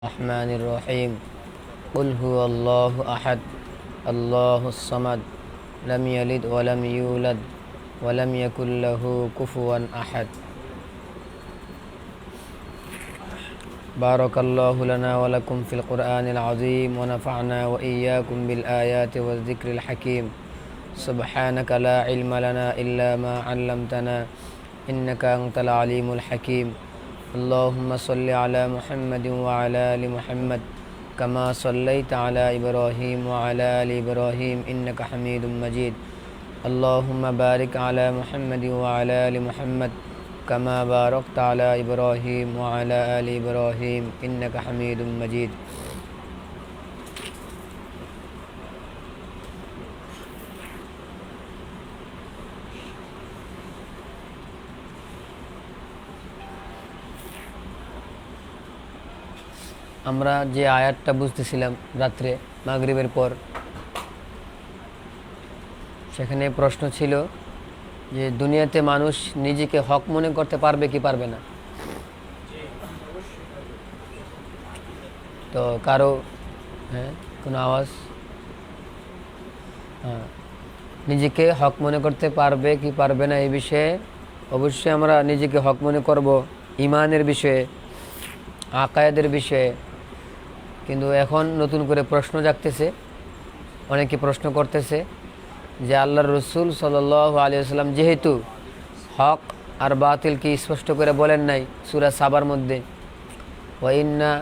الرحمن الرحيم قل هو الله أحد الله الصمد لم يلد ولم يولد ولم يكن له كفوا أحد بارك الله لنا ولكم في القرآن العظيم ونفعنا وإياكم بالآيات والذكر الحكيم سبحانك لا علم لنا إلا ما علمتنا إنك أنت العليم الحكيم اللهم صل على محمد وعلى آل محمد كما صليت على إبراهيم وعلى آل إبراهيم إنك حميد مجيد اللهم بارك على محمد وعلى آل محمد كما باركت على إبراهيم وعلى آل إبراهيم إنك حميد مجيد আমরা যে আয়াতটা বুঝতেছিলাম রাত্রে মাগরিবের পর, সেখানে প্রশ্ন ছিল যে দুনিয়াতে মানুষ নিজেকে হক মনে করতে পারবে কি পারবে না। তো কারো কোনো আওয়াজ, নিজেকে হক মনে করতে পারবে কি পারবে না এই বিষয়ে অবশ্যই আমরা নিজেকে হক মনে করব, ইমানের বিষয়ে, আকায়েদের বিষয়ে। কিন্তু এখন নতুন করে প্রশ্ন জাগতেছে, অনেকে প্রশ্ন করতেছে যে আল্লাহর রসুল সাল্লাল্লাহু আলাইহি ওয়াসাল্লাম যেহেতু হক আর বাতিলকে স্পষ্ট করে বলেন নাই সূরা সাবার মধ্যে, ওয়া ইন্না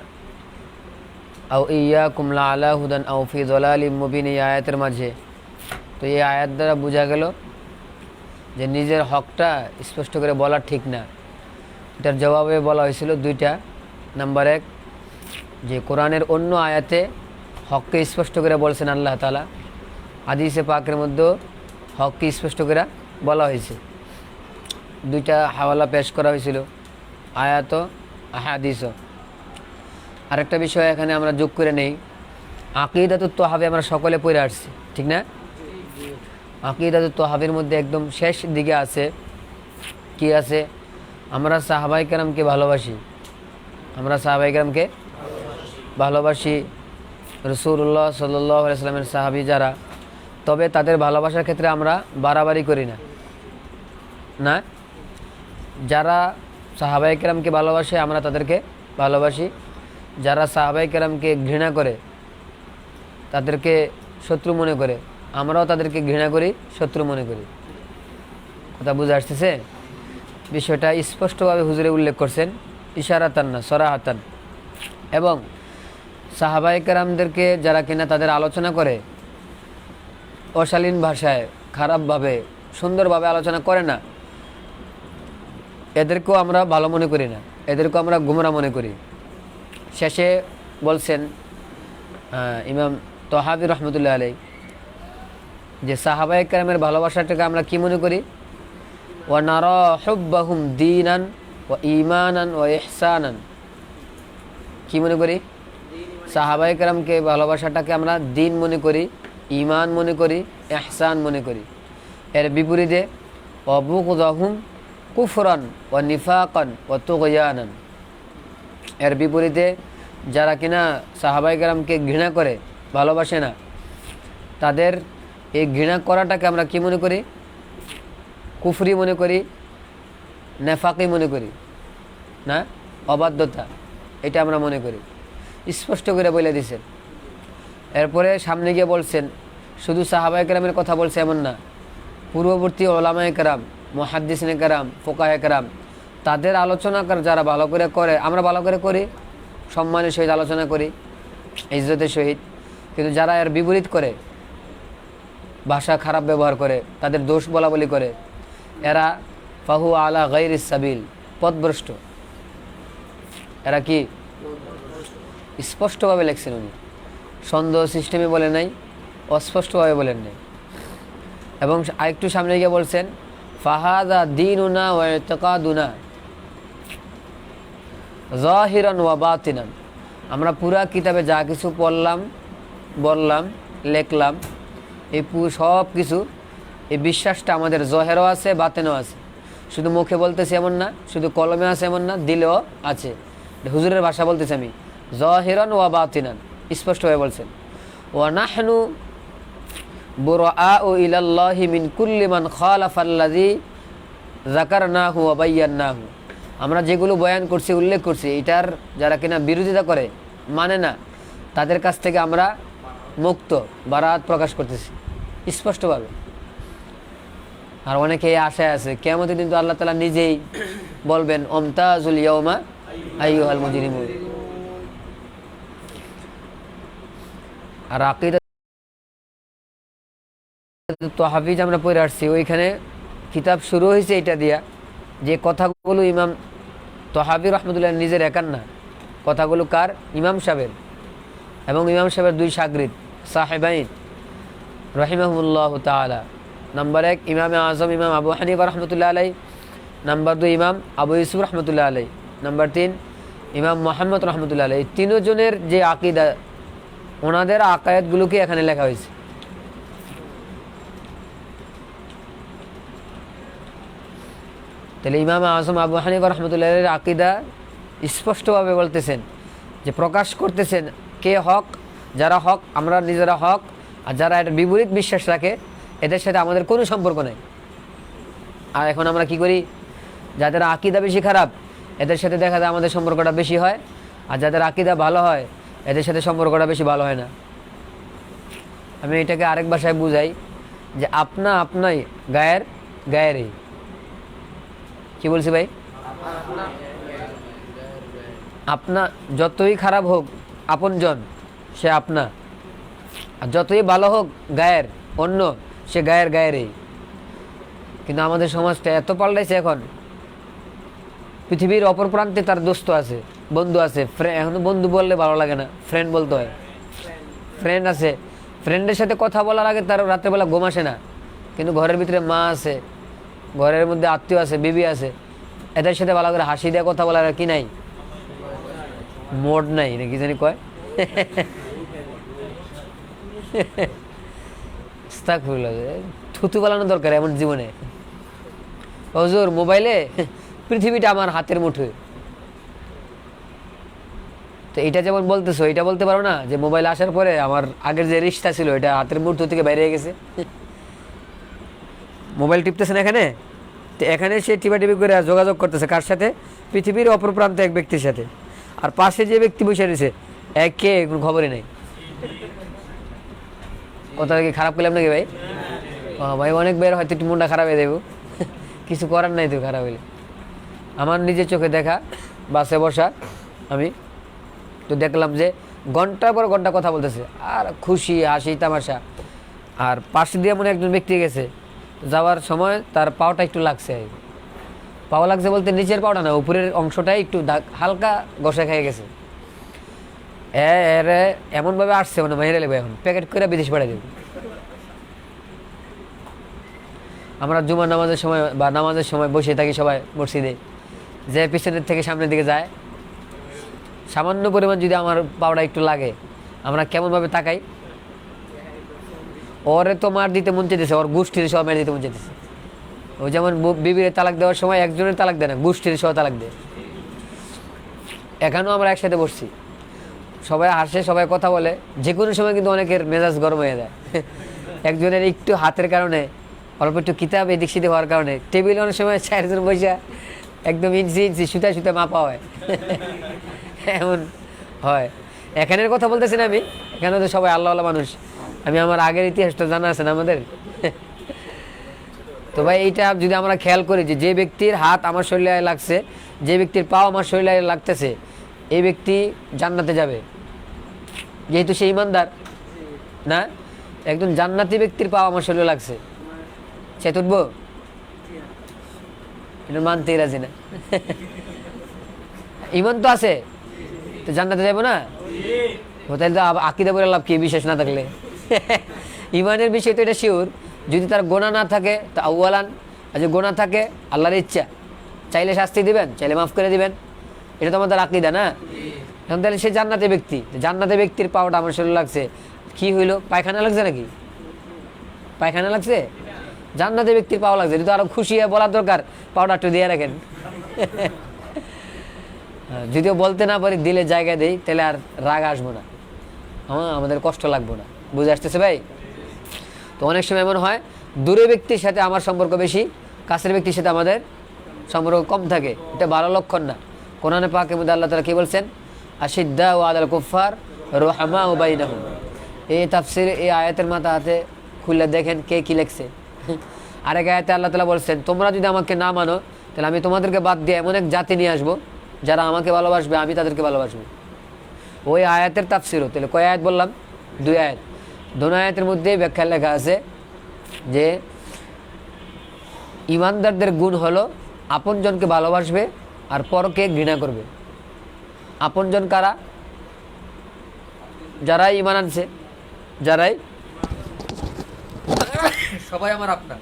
আও ইয়াকুম লা আলা হুদান আও ফি যালালিম মুবিন, এই আয়াতের মাঝে। তো এই আয়াত দ্বারা বোঝা গেল যে নিজের হকটা স্পষ্ট করে বলা ঠিক না। এটার জবাবে বলা হয়েছিল দুইটা। নাম্বার এক, যে কোরআনের অন্য আয়াতে হককে স্পষ্ট করে বলছেন আল্লাহ তাআলা, হাদিসে পাকের মধ্যেও হককে স্পষ্ট করে বলা হয়েছে। দুইটা হাওয়ালা পেশ করা হয়েছিল, আয়াত হাদিসও। আরেকটা বিষয় এখানে আমরা যোগ করে নেই, আকিদাতুত তাহাবি আমরা সকলে পড়ে আসছি, ঠিক না? আকিদাতুত তাহাবির মধ্যে একদম শেষ দিকে আছে, কি আছে? আমরা সাহাবায়ে কেরামকে ভালোবাসি, আমরা সাহাবায়ে কেরামকে ভালোবাসি, রাসূলুল্লাহ সাল্লাল্লাহু আলাইহি ওয়াসাল্লামের সাহাবী যারা, তবে তাদের ভালোবাসার ক্ষেত্রে আমরা বাড়াবাড়ি করি না। না, যারা সাহাবায়ে কেরামকে ভালোবাসে আমরা তাদেরকে ভালোবাসি, যারা সাহাবায়ে কেরামকে ঘৃণা করে, তাদেরকে শত্রু মনে করে, আমরাও তাদেরকে ঘৃণা করি, শত্রু মনে করি। কথা বুঝে আসতেছে? বিষয়টা স্পষ্টভাবে হুজুরে উল্লেখ করছেন, ইশারাতান না সরাহাতান। এবং সাহাবায়ে কেরামদেরকে যারা কিনা তাদের আলোচনা করে অশালীন ভাষায়, খারাপভাবে, সুন্দরভাবে আলোচনা করে না, এদেরকেও আমরা ভালো মনে করি না, এদেরকেও আমরা গুমরা মনে করি। শেষে বলছেন ইমাম তাহাবি রহমতুল্লাহ আলাইহি যে সাহাবায়ে কেরামের ভালোবাসাটাকে আমরা কি মনে করি? ওয়া নারা হুব্বাহুম দীনান ওয়া ঈমানান ওয়া ইহসানান। কি মনে করি? সাহাবায়ে কেরামকে ভালোবাসাটাকে আমরা দিন মনে করি, ঈমান মনে করি, ইহসান মনে করি। এর বিপরীতে ওয়া বুগদাহুম কুফরান ওয়া নিফাকান ওয়া তুগয়ানান। এর বিপরীতে যারা কিনা সাহাবায়ে কেরামকে ঘৃণা করে, ভালোবাসে না, তাদের এই ঘৃণা করাটাকে আমরা কি মনে করি? কুফরি মনে করি, নেফাকি মনে করি, না অবাধ্যতা, এটা আমরা মনে করি। স্পষ্ট করে বলে দিয়েছেন। এরপরে সামনে গিয়ে বলছেন শুধু সাহাবায়ে কেরামের কথা বলছে এমন না, পূর্ববর্তী উলামায়ে কেরাম, মুহাদ্দিসিনে কেরাম, ফুকাহে কেরাম, তাদের আলোচনা যারা ভালো করে করে, আমরা ভালো করে করি, সম্মানের সহিত আলোচনা করি, ইজ্জতের সহিত। কিন্তু যারা এর বিপরীত করে, ভাষা খারাপ ব্যবহার করে, তাদের দোষ বলা বলি করে, এরা ফাহু আলা গায়রিস সাবিল, পথভ্রষ্ট। এরা কি? স্পষ্টভাবে লেখছেন উনি, সন্দেহ সিস্টেমে বলে নাই, অস্পষ্টভাবে বলেন নাই। এবং আরেকটু সামনে গিয়ে বলছেন ফাহাদা দীনুনা ওয়া ইতিকাদুনা যাহিরান ওয়া বাতিনান। আমরা পুরা কিতাবে যা কিছু পড়লাম, বললাম, লেখলাম, এই সব কিছু, এই বিশ্বাসটা আমাদের জহেরও আছে, বাতেনও আছে। শুধু মুখে বলতেছি এমন না, শুধু কলমে আছে এমন না, দিলেও আছে। হুজুরের ভাষা বলতেছি আমি, যাহিরান ওয়া বাতিনান, স্পষ্টভাবে বলছেন। ওয়া নাহনু বুরাআউ ইলাল্লাহি মিন কুল্লি মান খালাফাল্লাযী যাকারনাহু ওয়া বায়্যানাহু, আমরা যেগুলো বয়ান করছি, উল্লেখ করছি, এটার যারা কিনা বিরোধিতা করে, মানে না, তাদের কাছ থেকে আমরা মুক্ত, বারাত প্রকাশ করতেছি স্পষ্টভাবে। আর অনেকে এই আশায় আছে কিয়ামতের দিন তো আল্লাহ তাআলা নিজেই বলবেন আমতাজুল ইয়াউমা আইয়ুহাল মুজরিমুন। আর আকীদা তাহফিজ আমরা পড়ে আসছি, ওইখানে কিতাব শুরু হয়েছে এটা দিয়া, যে কথাগুলো ইমাম তাহাবী রহমতুল্লাহ নিজের একার না, কথাগুলো কার? ইমাম সাহেবের এবং ইমাম সাহেবের দুই শাগরিদ সাহেবাইন রহিমাহুল্লাহ তাআলা। নাম্বার 1 ইমামে আজম ইমাম আবু হানিফা রহমতুল্লাহ আলাই, নাম্বার 2 ইমাম আবু ইউসুফ রহমতুল্লাহ আলাই, নাম্বার 3 ইমাম মোহাম্মদ রহমতুল্লাহ আলাই। তিনজনের যে আকীদা, ওনাদের আকায়েদগুলোকে এখানে লেখা হয়েছে। তাহলে ইমাম আজম আবু হানিফা রহমতুল্লাহের আকীদা স্পষ্টভাবে বলতেছেন, যে প্রকাশ করতেছেন কে হক, যারা হক, আমরা নিজেরা হক, আর যারা এর বিপরীত বিশ্বাস রাখে এদের সাথে আমাদের কোনো সম্পর্ক নেই। আর এখন আমরা কি করি? যাদের আকীদা বেশি খারাপ এদের সাথে দেখা যায় আমাদের সম্পর্কটা বেশি হয়, আর যাদের আকীদা ভালো হয় এদের সাথে সম্পর্কটা বেশি ভালো হয় না। আমি এটাকে আরেক ভাষায় বুঝাই, যে আপনা আপনাই গায়ের গায়েরই। কি বলছি ভাই? আপনা যতই খারাপ হোক আপনজন সে আপনা, আর যতই ভালো হোক গায়ের অন্য সে গায়ের গায়েরই। কিন্তু আমাদের সমাজটা এত পাল্টাইছে, এখন পৃথিবীর অপর প্রান্তে তার দোস্ত আছে, বন্ধু আছে, এখন বন্ধু বললে ভালো লাগে না, ফ্রেন্ড বলতে হয়। ফ্রেন্ড আছে, ফ্রেন্ডের সাথে কথা বলার আগে তার রাত্রেবেলা ঘুম আসে না, কিন্তু ঘরের ভিতরে মা আছে, ঘরের মধ্যে আত্মীয় আছে, বিবি আছে, এদের সাথে ভালো করে হাসি দিয়ে কথা বলার কি নাই? মোড নাই নাকি জানি কয়। থুতু পালানো দরকার এমন জীবনে। হুজুর মোবাইলে পৃথিবীটা আমার হাতের মুঠোয়, তো এটা যেমন বলতেছো, এটা বলতে পারো না যে মোবাইল আসার পরে আমার আগের যে রিশতা ছিল এটা হাতের মুঠো থেকে বাইরে গেছে। মোবাইল টিপতেছেন এখানে, তো এখানে সে টিপাটিপি করে যোগাযোগ করতেছে কার সাথে? পৃথিবীর অপর প্রান্তে এক ব্যক্তির সাথে। আর পাশে যে ব্যক্তি বসে রয়েছে কে কোনো খবরই নেই। কথাটা কি খারাপ করলাম নাকি ভাই? ভাই অনেক বের হয়তো একটু মনটা খারাপ হয়ে দেবো, কিছু করার নাই তো খারাপ হইলে। আমার নিজের চোখে দেখা, বাসে বসা, আমি তো দেখলাম যে ঘন্টার পর ঘন্টা কথা বলতেছে আর খুশি হাসি তামাশা। আর পাশে দিয়ে মনে একজন ব্যক্তি গেছে, যাওয়ার সময় তার পাওটা একটু লাগছে, পাও লাগছে বলতে নিচের পাওটা না, উপরের অংশটাই একটু হালকা ঘষা খেয়ে গেছে। এমনভাবে আসছে মানে মাইরে লেবে, এখন প্যাকেট করে বিদেশ পাঠিয়ে দেব। আমরা জুমার নামাজের সময় বা নামাজের সময় বসে থাকি সবাই মসজিদে, যে পিছনের থেকে সামনের দিকে যায়, সামান্য পরিমাণ যদি আমার পাওটা একটু লাগে আমরা কেমনভাবে তাকাই? ওরে তো মার দিতে মন চেয়েছে, ওর গোষ্ঠীর সহ মেরে দিতে মন চেয়েছে। ওই যেমন বিবির তালাক দেওয়ার সময় একজনের তালাক দেয় না, গোষ্ঠীর সহ তালাক দেয়। এখানেও আমরা একসাথে বসছি, সবাই হাসে, সবাই কথা বলে, যে কোনো সময় কিন্তু অনেকের মেজাজ গরম হয়ে যায়। একজনের একটু হাতের কারণে, অল্প একটু কিতাব এদিক সেদিক হওয়ার কারণে টেবিলে অনেক সময় 4 জন বসে একদম ইঞ্চি ইঞ্চি সুতা সুতা মাপা হয়, এমন হয়। এখানের কথা বলতেছি না আমি, এখানে তো সবাই আল্লাহ আল্লাহ মানুষ। আমি আমার আগের ইতিহাসটা জানা আছে না আমাদের। তো ভাই এইটা যদি আমরা খেয়াল করি, যে ব্যক্তির হাত আমার শরীরে লাগছে, যে ব্যক্তির পাও আমার শরীরে লাগতেছে, এই ব্যক্তি জান্নাতে যাবে, যেহেতু সে ইমানদার না। একজন জান্নাতি ব্যক্তির পাও আমার শরীরে লাগছে, সে তুটবো? এটা মানতেই রাজি না। ইমান তো আছে, তো জান্নাতে যাবো না? তাহলে তো আকীদা বলে লাভ কি, বিশ্বাস না থাকলে? ইমানের বিষয় তো এটা শিওর। যদি তার গোনা না থাকে তা আউয়ালান, আর যদি গোনা থাকে আল্লাহর ইচ্ছা, চাইলে শাস্তি দিবেন, চাইলে মাফ করে দিবেন, এটা তো আমাদের আকীদা না। এখন তাহলে সে জান্নাতি ব্যক্তি, জান্নাতি ব্যক্তির পাওয়াটা আমার শরীরে লাগছে, কি হইলো? পায়খানা লাগছে নাকি? পায়খানা লাগছে? জান্নাতি ব্যক্তির পাওয়া লাগছে, এটা তো আরো খুশি হয়ে বলার দরকার, পাওয়াটা একটু দিয়ে রাখেন। যদিও বলতে না পারি, দিলে জায়গা দেই, তাহলে আর রাগ আসবো না, হ্যাঁ আমাদের কষ্ট লাগবো না। বুঝে আসতেছে ভাই? তো অনেক সময় এমন হয় দূরের ব্যক্তির সাথে আমার সম্পর্ক বেশি, কাছের ব্যক্তির সাথে আমাদের সম্পর্ক কম থাকে, এটা ভালো লক্ষণ না। কোরআনে পাকের মধ্যে আল্লাহ তাআলা কি বলছেন? আশিদ্দা ও আলাল কুফার রুহামা ও বাইনাহুম। এই তাফসির, এই আয়াতের মাথা হাতে খুলে দেখেন কে কি লিখছে। আরেক আয়াতে আল্লাহ তাআলা বলছেন, তোমরা যদি আমাকে না মানো তাহলে আমি তোমাদেরকে বাদ দিয়ে এমন এক জাতি নিয়ে আসবো যারা আমাকে ভালোবাসবে, আমি তাদেরকে ভালোবাসবো। ওই আয়াতের তাফসিরও তাহলে কয় আয়াত বললাম? 2 আয়াত। দোনো আয়াতের মধ্যে ব্যাখ্যা লেখা আছে যে ইমানদারদের গুণ হলো আপনজনকে ভালোবাসবে আর পরকে ঘৃণা করবে। আপনজন কারা? যারাই ইমান আনছে, যারাই সবাই আমার আপনার,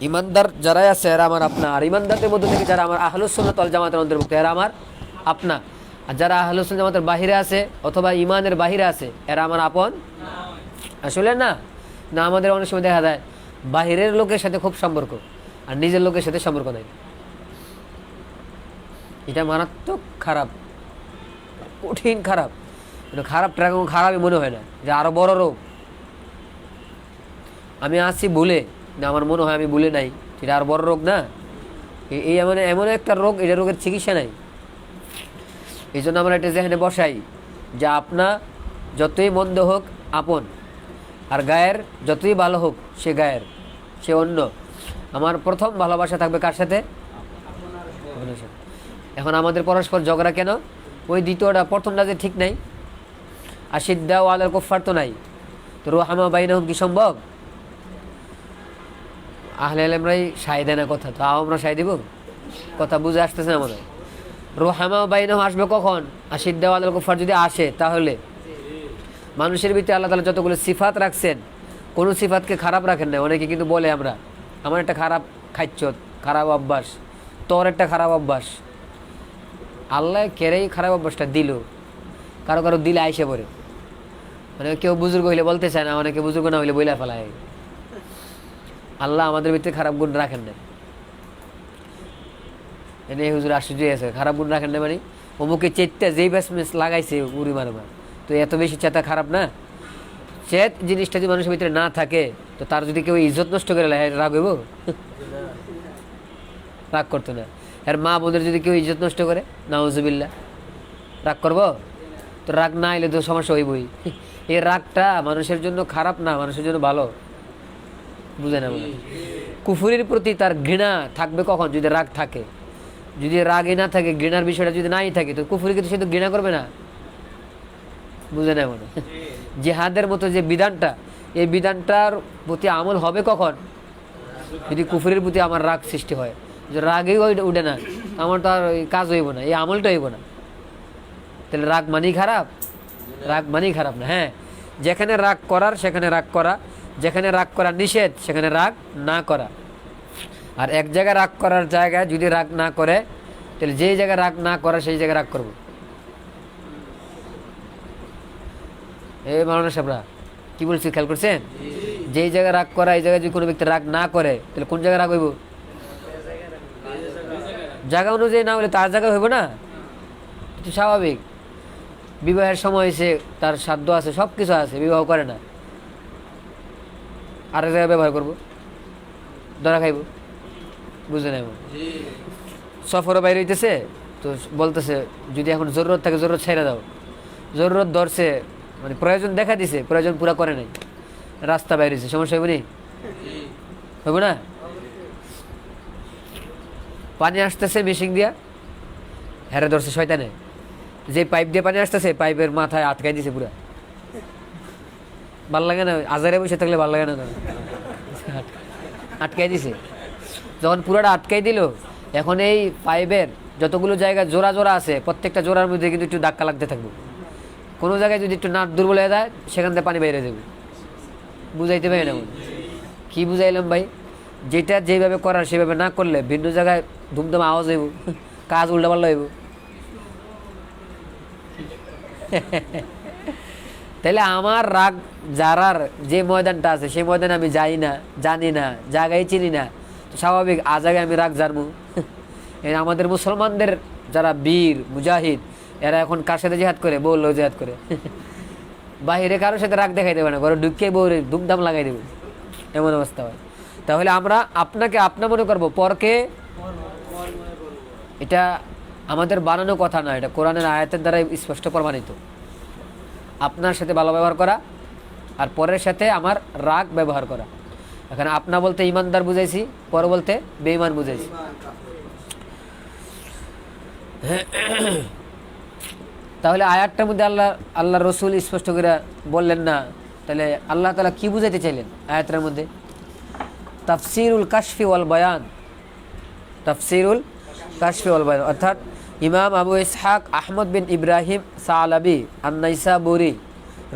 ইমানদার যারাই আছে এরা আমার আপনা। আর ইমানদারদের মধ্যে থেকে যারা আমার আহলুস সুন্নাত ওয়াল জামাতের অন্তর্ভুক্ত এরা আমার আপনা। আর যারা আহলুস সুন্নাত জামাতের বাহিরে আছে অথবা ইমানের বাহিরে আছে এরা আমার আপন আসলে না। না, আমাদের অনেক সময় দেখা যায় বাহিরের লোকের সাথে খুব সম্পর্ক আর নিজের লোকের সাথে সম্পর্ক নাই। এটা মারাত্মক খারাপ, কঠিন খারাপ। খারাপটা এখন খারাপই মনে হয় না, যে আরো বড় রোগ। আমি আসছি ভুলে না, আমার মনে হয় আমি ভুলে নাই, এটা আর বড় রোগ না। এই এমন এমন একটা রোগ, এটা রোগের চিকিৎসা নাই। এই জন্য আমরা এটা যেখানে বসাই যে আপনা যতই মন্দ হোক আপন, আর গায়ের যতই ভালো হোক সে গায়ের, সে অন্য। আমার প্রথম ভালোবাসা থাকবে কার সাথে? এখন আমাদের পরস্পর ঝগড়া কেন? ওই দ্বিতীয়টা, প্রথমটা যে ঠিক নাই। আশিদ্দা ও আলাল কুফার তো নাই, তো রুহামা বাইনাহুম কি সম্ভব? আহলে ইলমরাই সায় দেয় না কথা, তো আমরা সায় দিব? কথা বুঝে আসতেছে না মনে হয়। রুহামা বাইনাহুম আসবে কখন? আশিদ্দা ও আলাল কুফার যদি আসে, তাহলে মানুষের ভিতরে আল্লাহ তাআলা যতগুলো সিফাত রাখছেন কোনো সিফাতকে খারাপ রাখেন না। অনেকে কিন্তু বলে আমরা, আমার একটা খারাপ খাচ্ছ, খারাপ অভ্যাস, তোর একটা খারাপ অভ্যাস। আল্লাহ কেড়েই খারাপ অভ্যাসটা দিল, কারো কারো দিলে আইসে পড়ে। মানে কেউ বুজুর্গ হইলে বলতে চায় না, অনেকে বুজুর্গ না হইলে বইলা ফেলায়। আল্লাহ আমাদের ভিতরে খারাপ গুণ রাখেন না। এনে হুজুর আশ্চর্য আছে, খারাপ গুণ রাখেন না মানে অমুকে চেতটা যেই ব্যাসমেস লাগাইছে উড়ি মারবার, তো এত বেশি চেতা খারাপ না? চেত জিনিসটা যদি মানুষের ভিতরে না থাকে, তো তার যদি কেউ ইজ্জত নষ্ট করে রাগ হইব? রাগ করতো না। আর মা বোনের যদি কেউ ইজ্জত নষ্ট করে, নাউজুবিল্লাহ, রাগ করবো? তো রাগ না এলে তো সমস্যা হইবই। এই রাগটা মানুষের জন্য খারাপ না, মানুষের জন্য ভালো। বুঝে না? কুফুরির প্রতি তার ঘৃণা থাকবে কখন? যদি রাগ থাকে। যদি রাগই না থাকে, ঘৃণার বিষয়টা যদি নাই থাকে, তো কুফুরিকে তো সে তো ঘৃণা করবে না। বুঝে না? মনে জিহাদের মতো যে বিধানটা, এই বিধানটার প্রতি আমল হবে কখন? যদি কুফুরির প্রতি আমার রাগ সৃষ্টি হয়। যদি রাগই উঠে না, আমার তো আর কাজ হইব না, এই আমলটা হইব না। তাহলে রাগ মানেই খারাপ? রাগ মানেই খারাপ না। হ্যাঁ, যেখানে রাগ করার সেখানে রাগ করা, যেখানে রাগ করা নিষেধ সেখানে রাগ না করা। আর এক জায়গায় রাগ করার জায়গায় যদি রাগ না করে, তাহলে যেই জায়গায় রাগ না করা সেই জায়গায় রাগ করবো। এই মাওলানা সাহেবরা কি বলছি খেয়াল করছেন? যেই জায়গায় রাগ করা, এই জায়গায় যদি কোনো ব্যক্তি রাগ না করে, তাহলে কোন জায়গায় রাগ হইব? জায়গা অনুযায়ী না হলে তার জায়গায় হইব না, এটা স্বাভাবিক। বিবাহের সময় এসে তার সাধ্য আছে, সব কিছু আছে, বিবাহ করে না, আরেক জায়গায় ব্যবহার করবো, ধরা খাইব। বুঝে নেব। সফরে বাইরে হইতেছে, তো বলতেছে যদি এখন জরুরত থাকে জরুরত ছেড়ে দাও। জরুরত ধরছে, মানে প্রয়োজন দেখা দিছে, প্রয়োজন পুরা করে নাই, রাস্তা বাইরেছে, সমস্যা হইব নি? হইব না? পানি আসতেছে মেশিন দিয়া, হেরে ধরছে শয়তানে, যে পাইপ দিয়ে পানি আসতেছে পাইপের মাথায় আটকাই দিছে পুরা। ভাল লাগে না? আজারে বসে থাকলে ভাল লাগে না? আটকাই দিছে। যখন পুরাটা আটকাই দিল, এখন এই পাইপের যতগুলো জায়গা জোড়া জোড়া আছে, প্রত্যেকটা জোড়ার মধ্যে কিন্তু একটু ধাক্কা লাগতে থাকবে। কোনো জায়গায় যদি একটু নাট দুর্বল হয়ে যায়, সেখান থেকে পানি বেরিয়ে যাবে। বুঝাইতে পারি না? কি বুঝাইলাম ভাই? যেটা যেভাবে করার সেভাবে না করলে ভিন্ন জায়গায় ধুমধাম আওয়াজ হইব, কাজ উল্টাপাল্টা হইব। তাহলে আমার রাগ যারার যে ময়দানটা আছে সেই ময়দানে আমি যাই না, জানি না, জায়গায় চিনি না, তো স্বাভাবিক আ জায়গায় আমি রাগ জানবো। আমাদের মুসলমানদের যারা বীর মুজাহিদ, এরা এখন কার সাথে জিহাদ করে? বউর লোক জিহাদ করে। বাহিরে কারোর সাথে রাগ দেখাই দেবে না, ঘরে ঢুকে বউরে ধুমধাম লাগাই দেবে, এমন অবস্থা হয়। তাহলে আমরা আপনাকে আপনা মনে করবো, পরকে, এটা আমাদের বানানো কথা না, এটা কোরআনের আয়াতের দ্বারা স্পষ্ট প্রমাণিত। আপনার সাথে ভালো ব্যবহার করা আর পরের সাথে আমার রাগ ব্যবহার করা। এখানে আপনা বলতে ইমানদার বুঝাইছি, পর বলতে বেঈমান বুঝাইছি। তাহলে আয়াতটার মধ্যে আল্লাহ রসুল স্পষ্ট করে বললেন না, তাহলে আল্লাহ তাআলা কি বুঝাইতে চাইলেন আয়াতের মধ্যে? তাফসিরুল কাশফি ওয়াল বয়ান, তাফসিরুল কাশফি ওয়াল বয়ান, অর্থাৎ ইমাম আবু ইসহাক আহমদ বিন ইব্রাহিম সালাবি আন-নাইসাবুরি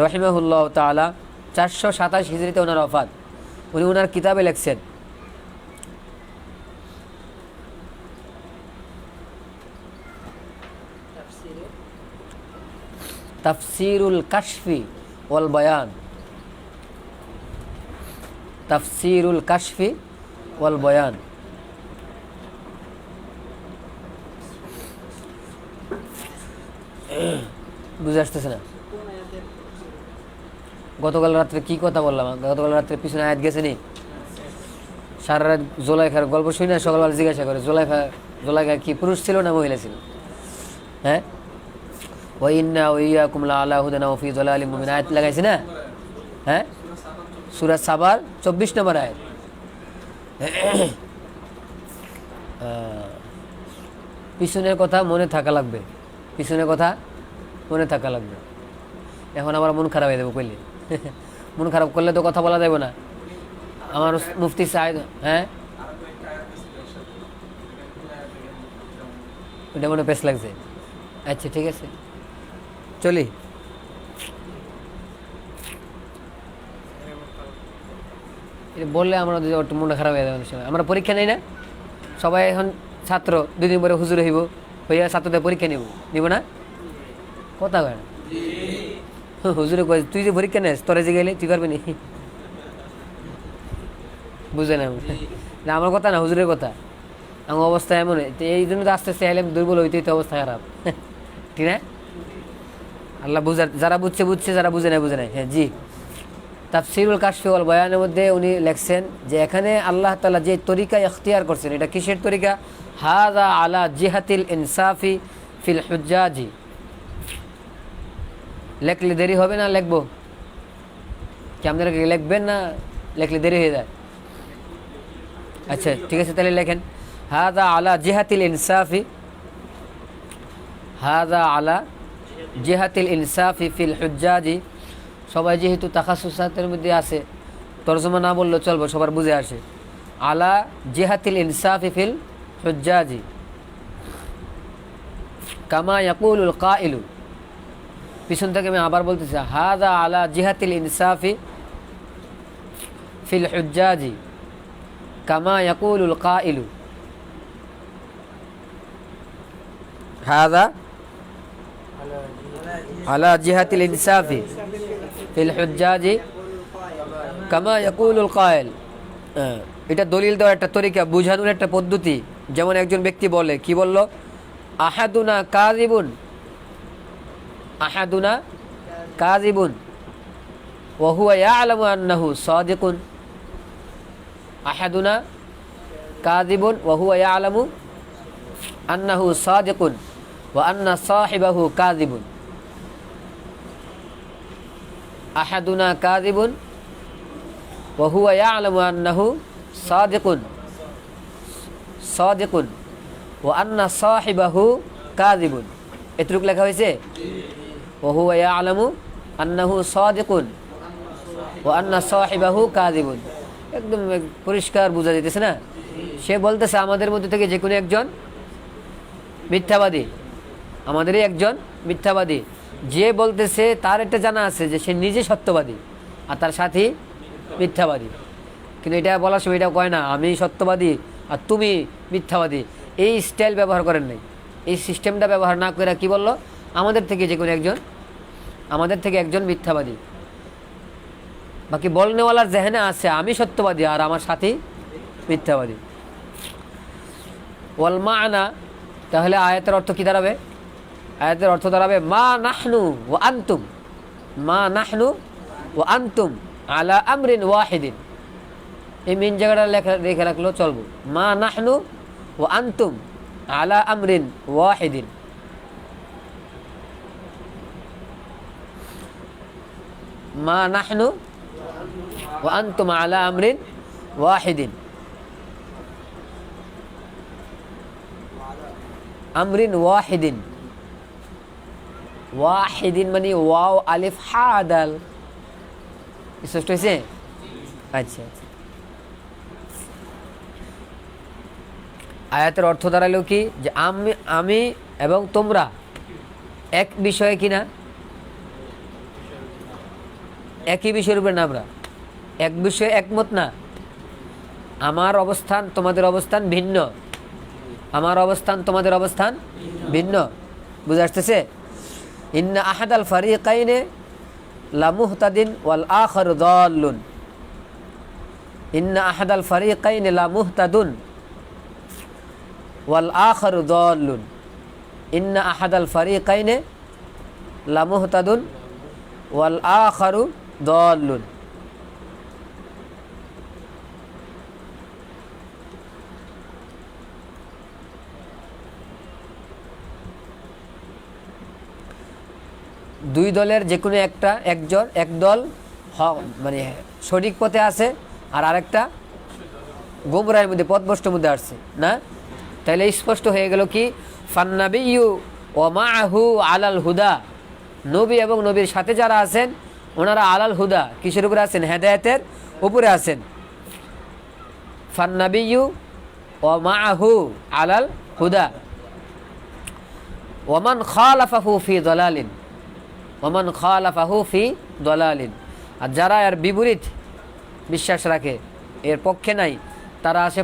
রহিমাহুল্লাহ তাআলা 427 হিজরিতে ওনার ওফাত। উনি ওনার কিতাবে লিখছেন, তাফসিরুল কাশফি ওয়াল বয়ান, তাফসিরুল কাশফি ওয়াল বয়ান। বুঝে আসতেছে না? গতকাল রাত্রে কি কথা বললাম? গতকাল রাত্রে পিছনে আয়াত গেছে নি? সারা রাত জোলাইখার গল্প শুনি না, সকালবেলা জিজ্ঞাসা করে জোলাইখা কি পুরুষ ছিল না মহিলা ছিল? হ্যাঁ, ওয়া ইন্না ওয়া ইয়াকুম লা আলা হুদান ওয়া ফি যালালিম মুবিন, আয়াত লাগাইছে না? হ্যাঁ, সূরা সাবার 24 নম্বর আয়াত। পিছনের কথা মনে থাকা লাগবে, পিছনের কথা মনে থাকা লাগবে। এখন আমার মন খারাপ হয়ে দেবো কইলে। মন খারাপ করলে তো কথা বলা যাবে না। আমার মুফতি সাহেব, হ্যাঁ ওটা মনে পেস লাগছে। আচ্ছা ঠিক আছে, চলি। বললে আমরা একটু মনটা খারাপ হয়ে যাবে। আমরা পরীক্ষা নেই না, সবাই এখন ছাত্র, 2 দিন পরে হুজুর হইব, হইয়া ছাত্রদের পরীক্ষা নিব না? কথা কয় না হুজুরে কয় তুই যে পরীক্ষা নেস, তোরে যে গেলে তুই পারবি নি? বুঝে না আমার কথা না, হুজুরের কথা। আমার অবস্থা এমন, এই জন্য তো আস্তে আস্তে এলাম দুর্বল হইতেই তো অবস্থা খারাপ। ঠিক না? আল্লাহ বুঝার, যারা বুঝছে বুঝছে, যারা বুঝে নাই বুঝে নাই। হ্যাঁ জি, তাফসিরুল কাশফি ওয়াল বয়ানের মধ্যে উনি লেখছেন যে এখানে আল্লাহ তাআলা যে তরিকা ইখতিয়ার করছেন, এটা কিসের তরিকা? হাযা আলা জিহাতিল ইনসাফি ফিল হুজ্জাজি। লেখলে দেরি হবে না? লিখবো কি আপনারা? লিখবেন না? লেখলে দেরি হয়ে যায়। আচ্ছা ঠিক আছে, তাহলে লেখেন হাযা আলা জিহাতিল ইনসাফি, হাযা আলা জিহাতিল ইনসাফি ফিল হুজ্জাজি। সবাই যেহেতু তাখাসুসাতের মধ্যে আছে, তরজমা না বললেও চলবে, সবার বুঝে আসে। আলা জিহাতিল ইনসাফি ফিল হুজ্জাজি কামা ইয়াকুলুল কাইলু। পিছন থেকে আমি আবার বলতেছি, হাযা আলা জিহাতিল ইনসাফি ফিল হুজ্জাজি কামা ইয়াকুলুল কাইলু। হাযা আলা জিহাতিল ইনসাফি ফিল হুজ্জাজি কামা ইয়াকুলুল কাইল। এটা দলিল দেওয়ার একটা তরিকা, বুঝানোর একটা পদ্ধতি। যেমন একজন ব্যক্তি বলে, কি বলল? আহাদুনা কাযিবুন, আহাদুনা কাযিবুন ওয়া হুয়া ইয়ালামু আন্নাহু সাদিকুন। আহাদুনা কাযিবুন ওয়া হুয়া ইয়ালামু আন্নাহু সাদিকুন ওয়া আন্না সাহিবাহু কাযিবুন। আহাদুনা কাযিবুন ওয়া হুয়া ইয়ালামু আন্নাহু সাদিকুন, সাদিকুন ওয়া আন্না সাহিবাহু কাযিবুন। এতটুকু লেখা হয়েছে, ওয়া হুয়া ইয়ালামু আন্নাহু সাদিকুন ওয়া আন্না সাহিবাহু কাযিবুন। একদম পরিষ্কার বোঝা যাইতেছে না? সে বলতেছে আমাদের মধ্যে থেকে যে কোনো একজন মিথ্যাবাদী, আমাদেরই একজন মিথ্যাবাদী। যে বলতেছে তার এটা জানা আছে যে সে নিজে সত্যবাদী আর তার সাথী মিথ্যাবাদী, কিন্তু এটা বলার সময় এটা কয় না আমি সত্যবাদী আর তুমি মিথ্যাবাদী। এই স্টাইল ব্যবহার করেন নাই, এই সিস্টেমটা ব্যবহার না করে কি বলল? আমাদের থেকে যে কোনো একজন, আমাদের থেকে একজন মিথ্যাবাদী। বাকি বলনেওয়ালার জেহেনে আছে আমি সত্যবাদী আর আমার সাথী মিথ্যাবাদী। ওয়াল মা'না তাহলে আয়াতের অর্থ কি দাঁড়াবে? আয়াতের অর্থ দাঁড়াবে মা নাহনু ওয়া আনতুম, মা নাহনু ওয়া আনতুম আলা আমরিন ওয়াহিদিন। এই মেন জায়গাটা রেখে রাখলেও চলবো। মা নাহনু ওয়া আনতুম আলা আমরিন ওয়াহিদিন। মা নাহনু ওয়া আনতুম আলা আমরিন ওয়াহিদিন। আমরিন ওয়াহিদিন, ওয়াহিদিন মানে ওয়াও আলিফ হা দাল। স্পষ্ট হয়েছে? আচ্ছা আচ্ছা। আয়াতের অর্থ দাঁড়ালো কি, যে আমি এবং তোমরা এক বিষয়ে কিনা, একই বিষয়ের উপরে না, আমরা এক বিষয়ে একমত না। আমার অবস্থান তোমাদের অবস্থান ভিন্ন, আমার অবস্থান তোমাদের অবস্থান ভিন্ন। বুঝে আসতেছে? ইন্না আহাদাল ফারিকাইনে লামুহতাদিন ওয়াল আখারু দাল্লুন। ইন্না আহাদাল ফারিকাইনে লামুহতাদুন ওয়াল আখারু দাল্লুন। ইন্না আহাদাল ফারিকাইনে লামুহতাদুন ওয়াল আখারু দাল্লুন। দুই দলের যে কোনো এক দল মানে সঠিক পথে আছে, আর আরেকটা গোমরাহের মধ্যে, পথভ্রষ্টের মধ্যে আসছে না। তাহলে স্পষ্ট হয়ে গেল কি, ফান্নাবিয়্যু ওয়া মাআহু আলাল হুদা। নবী এবং নবীর সাথে যারা আছেন ওনারা আলাল হুদা, কিসের উপরে আছেন? হেদায়েতের উপরে আছেন। ফান্নাবিয়্যু ওয়া মাআহু আলাল হুদা ওয়া মান খালাফাহু ফি দালালিন, ওমান খালাফাহু ফি দালালিন। আর যারা এর বিপরীত বিশ্বাস রাখে, এর পক্ষে নাই, তারা আছে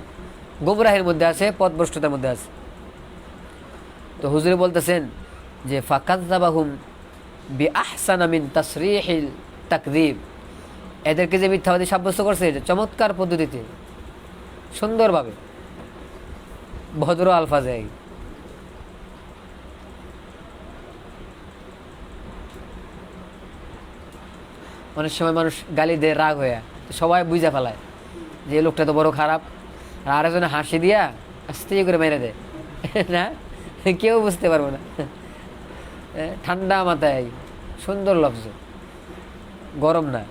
গুমরাহের মধ্যে আছে, পথভ্রষ্টতার মধ্যে আছে। তো হুজুর বলতেছেন যে ফাকাযযাবাহুম বিআহসানা মিন তাসরিহিল তাকযীব। এদেরকে যে মিথ্যাবাদী সাব্যস্ত করছে, এটা চমৎকার পদ্ধতিতে, সুন্দরভাবে, ভদ্র আলফাজে। অনেক সময় মানুষ গালি দেয় রাগ হয়ে, সবাই বুঝা ফেলায় যে এই লোকটা তো বড় খারাপ, আর আরেকজনে হাসি দিয়া আস্তে করে মেরে দেয় না, কেউ বুঝতে পারবো না। ঠান্ডা মাথায় সুন্দর লফজ, গরম না।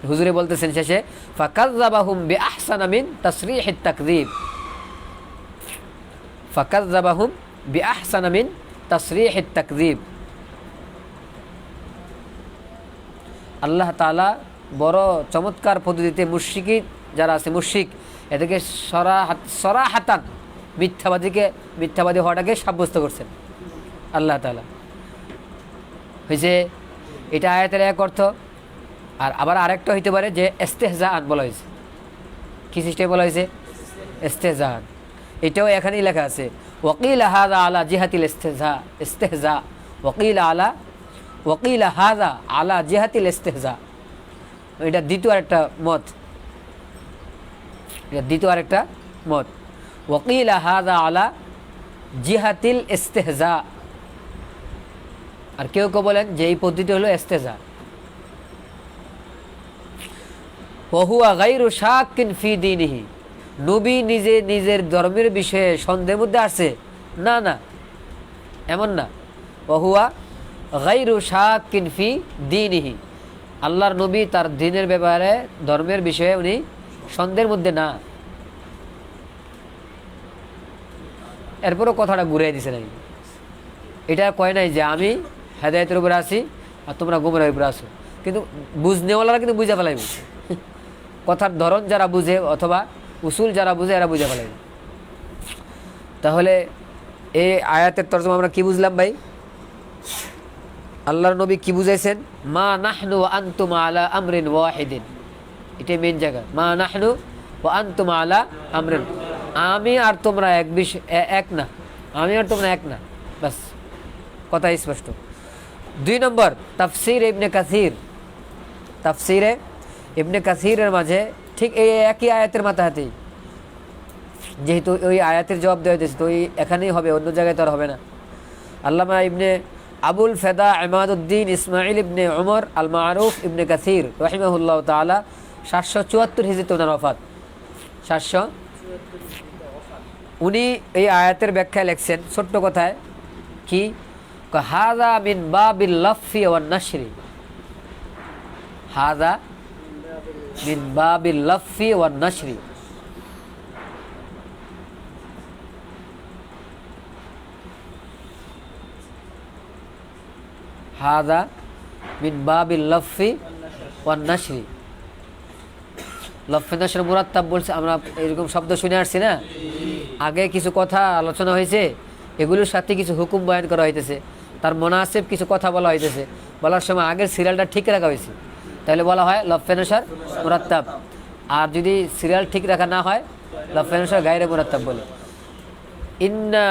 হুজুরে বলতেছেন শেষে ফাকাযযাবাহুম বিআহসানা মিন তাসরিহিত তাকযীব। ফাকাযযাবাহুম বিআহসানা মিন তাসরিহিত তাকযীব। আল্লাহ তাআলা বড় চমৎকার পদ্ধতিতে মুশরিক যারা আছে, মুশরিক এদেরকে সরাহাতান মিথ্যাবাদী হওয়াটাকে সাব্যস্ত করছেন আল্লাহ তাআলা। হয়েছে এটা আয়াতের এক অর্থ। আর আবার আরেকটা হইতে পারে যে ইস্তেহজাআন বলা হয়েছে। কি সিস্টেম বলা হয়েছে? ইস্তেহজাআন। এটাও এখানেই লেখা আছে ওয়াকিলা হাযা আলা জিহাতিল ইস্তেহজা। ওয়াকিলা হাযা আলা জিহাতিল ইস্তেহজা। এটা দ্বিতীয় আরেকটা মত, ওয়াকিলা হাযা আলা জিহাতিল ইস্তেহজা। আর কেউ কেউ বলেন যে এই পদ্ধতি হলো ইস্তেহজা। ওহুয়া গায়রু শাক্কিন ফি দীনিহি। নবী নিজের ধর্মের বিষয়ে সন্দেহের মধ্যে আছে না, না এমন না। ওহুয়া গায়রু শাক্কিন ফি দীনিহি। আল্লাহর নবী তার দ্বীনের ব্যাপারে, ধর্মের বিষয়ে উনি সন্দেহের মধ্যে না। এরপরও কথাটা ঘুরিয়ে দিছে নাই। এটা কয় নাই যে আমি হেদায়েতের উপরে আছি আর তোমরা গুমরাহের উপরে আছো। কিন্তু বুঝনেওয়ালারা কিন্তু বুঝে ফেলাইব। কথার ধরন যারা বুঝে অথবা উসুল যারা বুঝে এরা বুঝে ফেলাইব। তাহলে এই আয়াতের তরজমা আমরা কি বুঝলাম ভাই? আল্লাহর নবী কি বুঝাইছেন? মা নাহনু ওয়া আনতুম আলা আমরিন ওয়াহিদিন। এটাই মেন জায়গা। মা নাহনু ওয়া আনতুম আলা আমরিন। আমি আর তোমরা এক না, আমি আর তোমরা এক না, বাস কথা স্পষ্ট। 2 নম্বর তাফসীর ইবনে কাসির। তাফসীরে ইবনে কাসিরের মাঝে ঠিক এই একই আয়াতের মাথাতেই যেহেতু ওই আয়াতের জবাব দেওয়া হইতেছে তো ওই এখানেই হবে, অন্য জায়গায় তো আর হবে না। আল্লামা ইবনে আবুল ফেদা ইমাদউদ্দিন ইসমাইল ইবনে উমর আল মারুফ ইবনে কাসির রহিমাহুল্লাহ তাআলা 774 হিজরিতে ওনার ওফাত। 700 উনি এই আয়াতের ব্যাখ্যায় লেখছেন ছোট্ট কথায় কি, হাযা মিন বাবিল লাফি ওয়ান নাশরি, হাযা মিন বাবিল লাফি ওয়ান নাশরি। হাযা মিন বাবিল লাফি ওয়ান নাশরি। লফে নাশর মুরাত্তাব বলছে, আমরা এরকম শব্দ শুনে আসছি না, আগে কিছু কথা আলোচনা হয়েছে, এগুলোর সাথে কিছু হুকুম বয়ান করা হইতেছে, তার মুনাসিব কিছু কথা বলা হইতেছে, বলার সময় আগের সিরিয়ালটা ঠিক রাখা হয়েছে, তাহলে বলা হয় লফে নাশর মুরাত্তাব। আর যদি সিরিয়াল ঠিক রাখা না হয় লফে নাশর গায়রে মুরাত্তাব বলে। ইন্না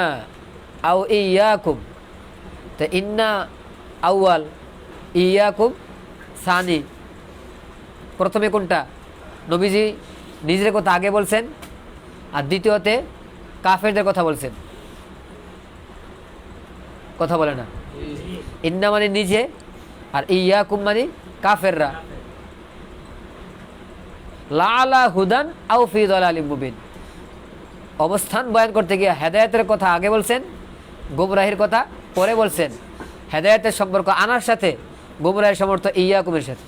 আও ইয়াকুম, তো ইন্না আউয়াল, ইয়াকুম সানি। প্রথমে কোনটা? নবীজি নিজের কথা আগে বলছেন, আর দ্বিতীয়তে কাফেরদের কথা বলছেন। কথা বলে না? ইন্না মানে নিজে, আর ইয়াকুম মানে কাফেররা। লা আলা হুদান আও ফি দালালিম মুবিন, অবস্থান বয়ান করতে গিয়ে হেদায়েতের কথা আগে বলছেন, গুমরাহির কথা পরে বলছেন। হেদায়েতের সম্পর্ক আনার সাথে গুমরাহির সমর্থ ইয়াকুমের সাথে।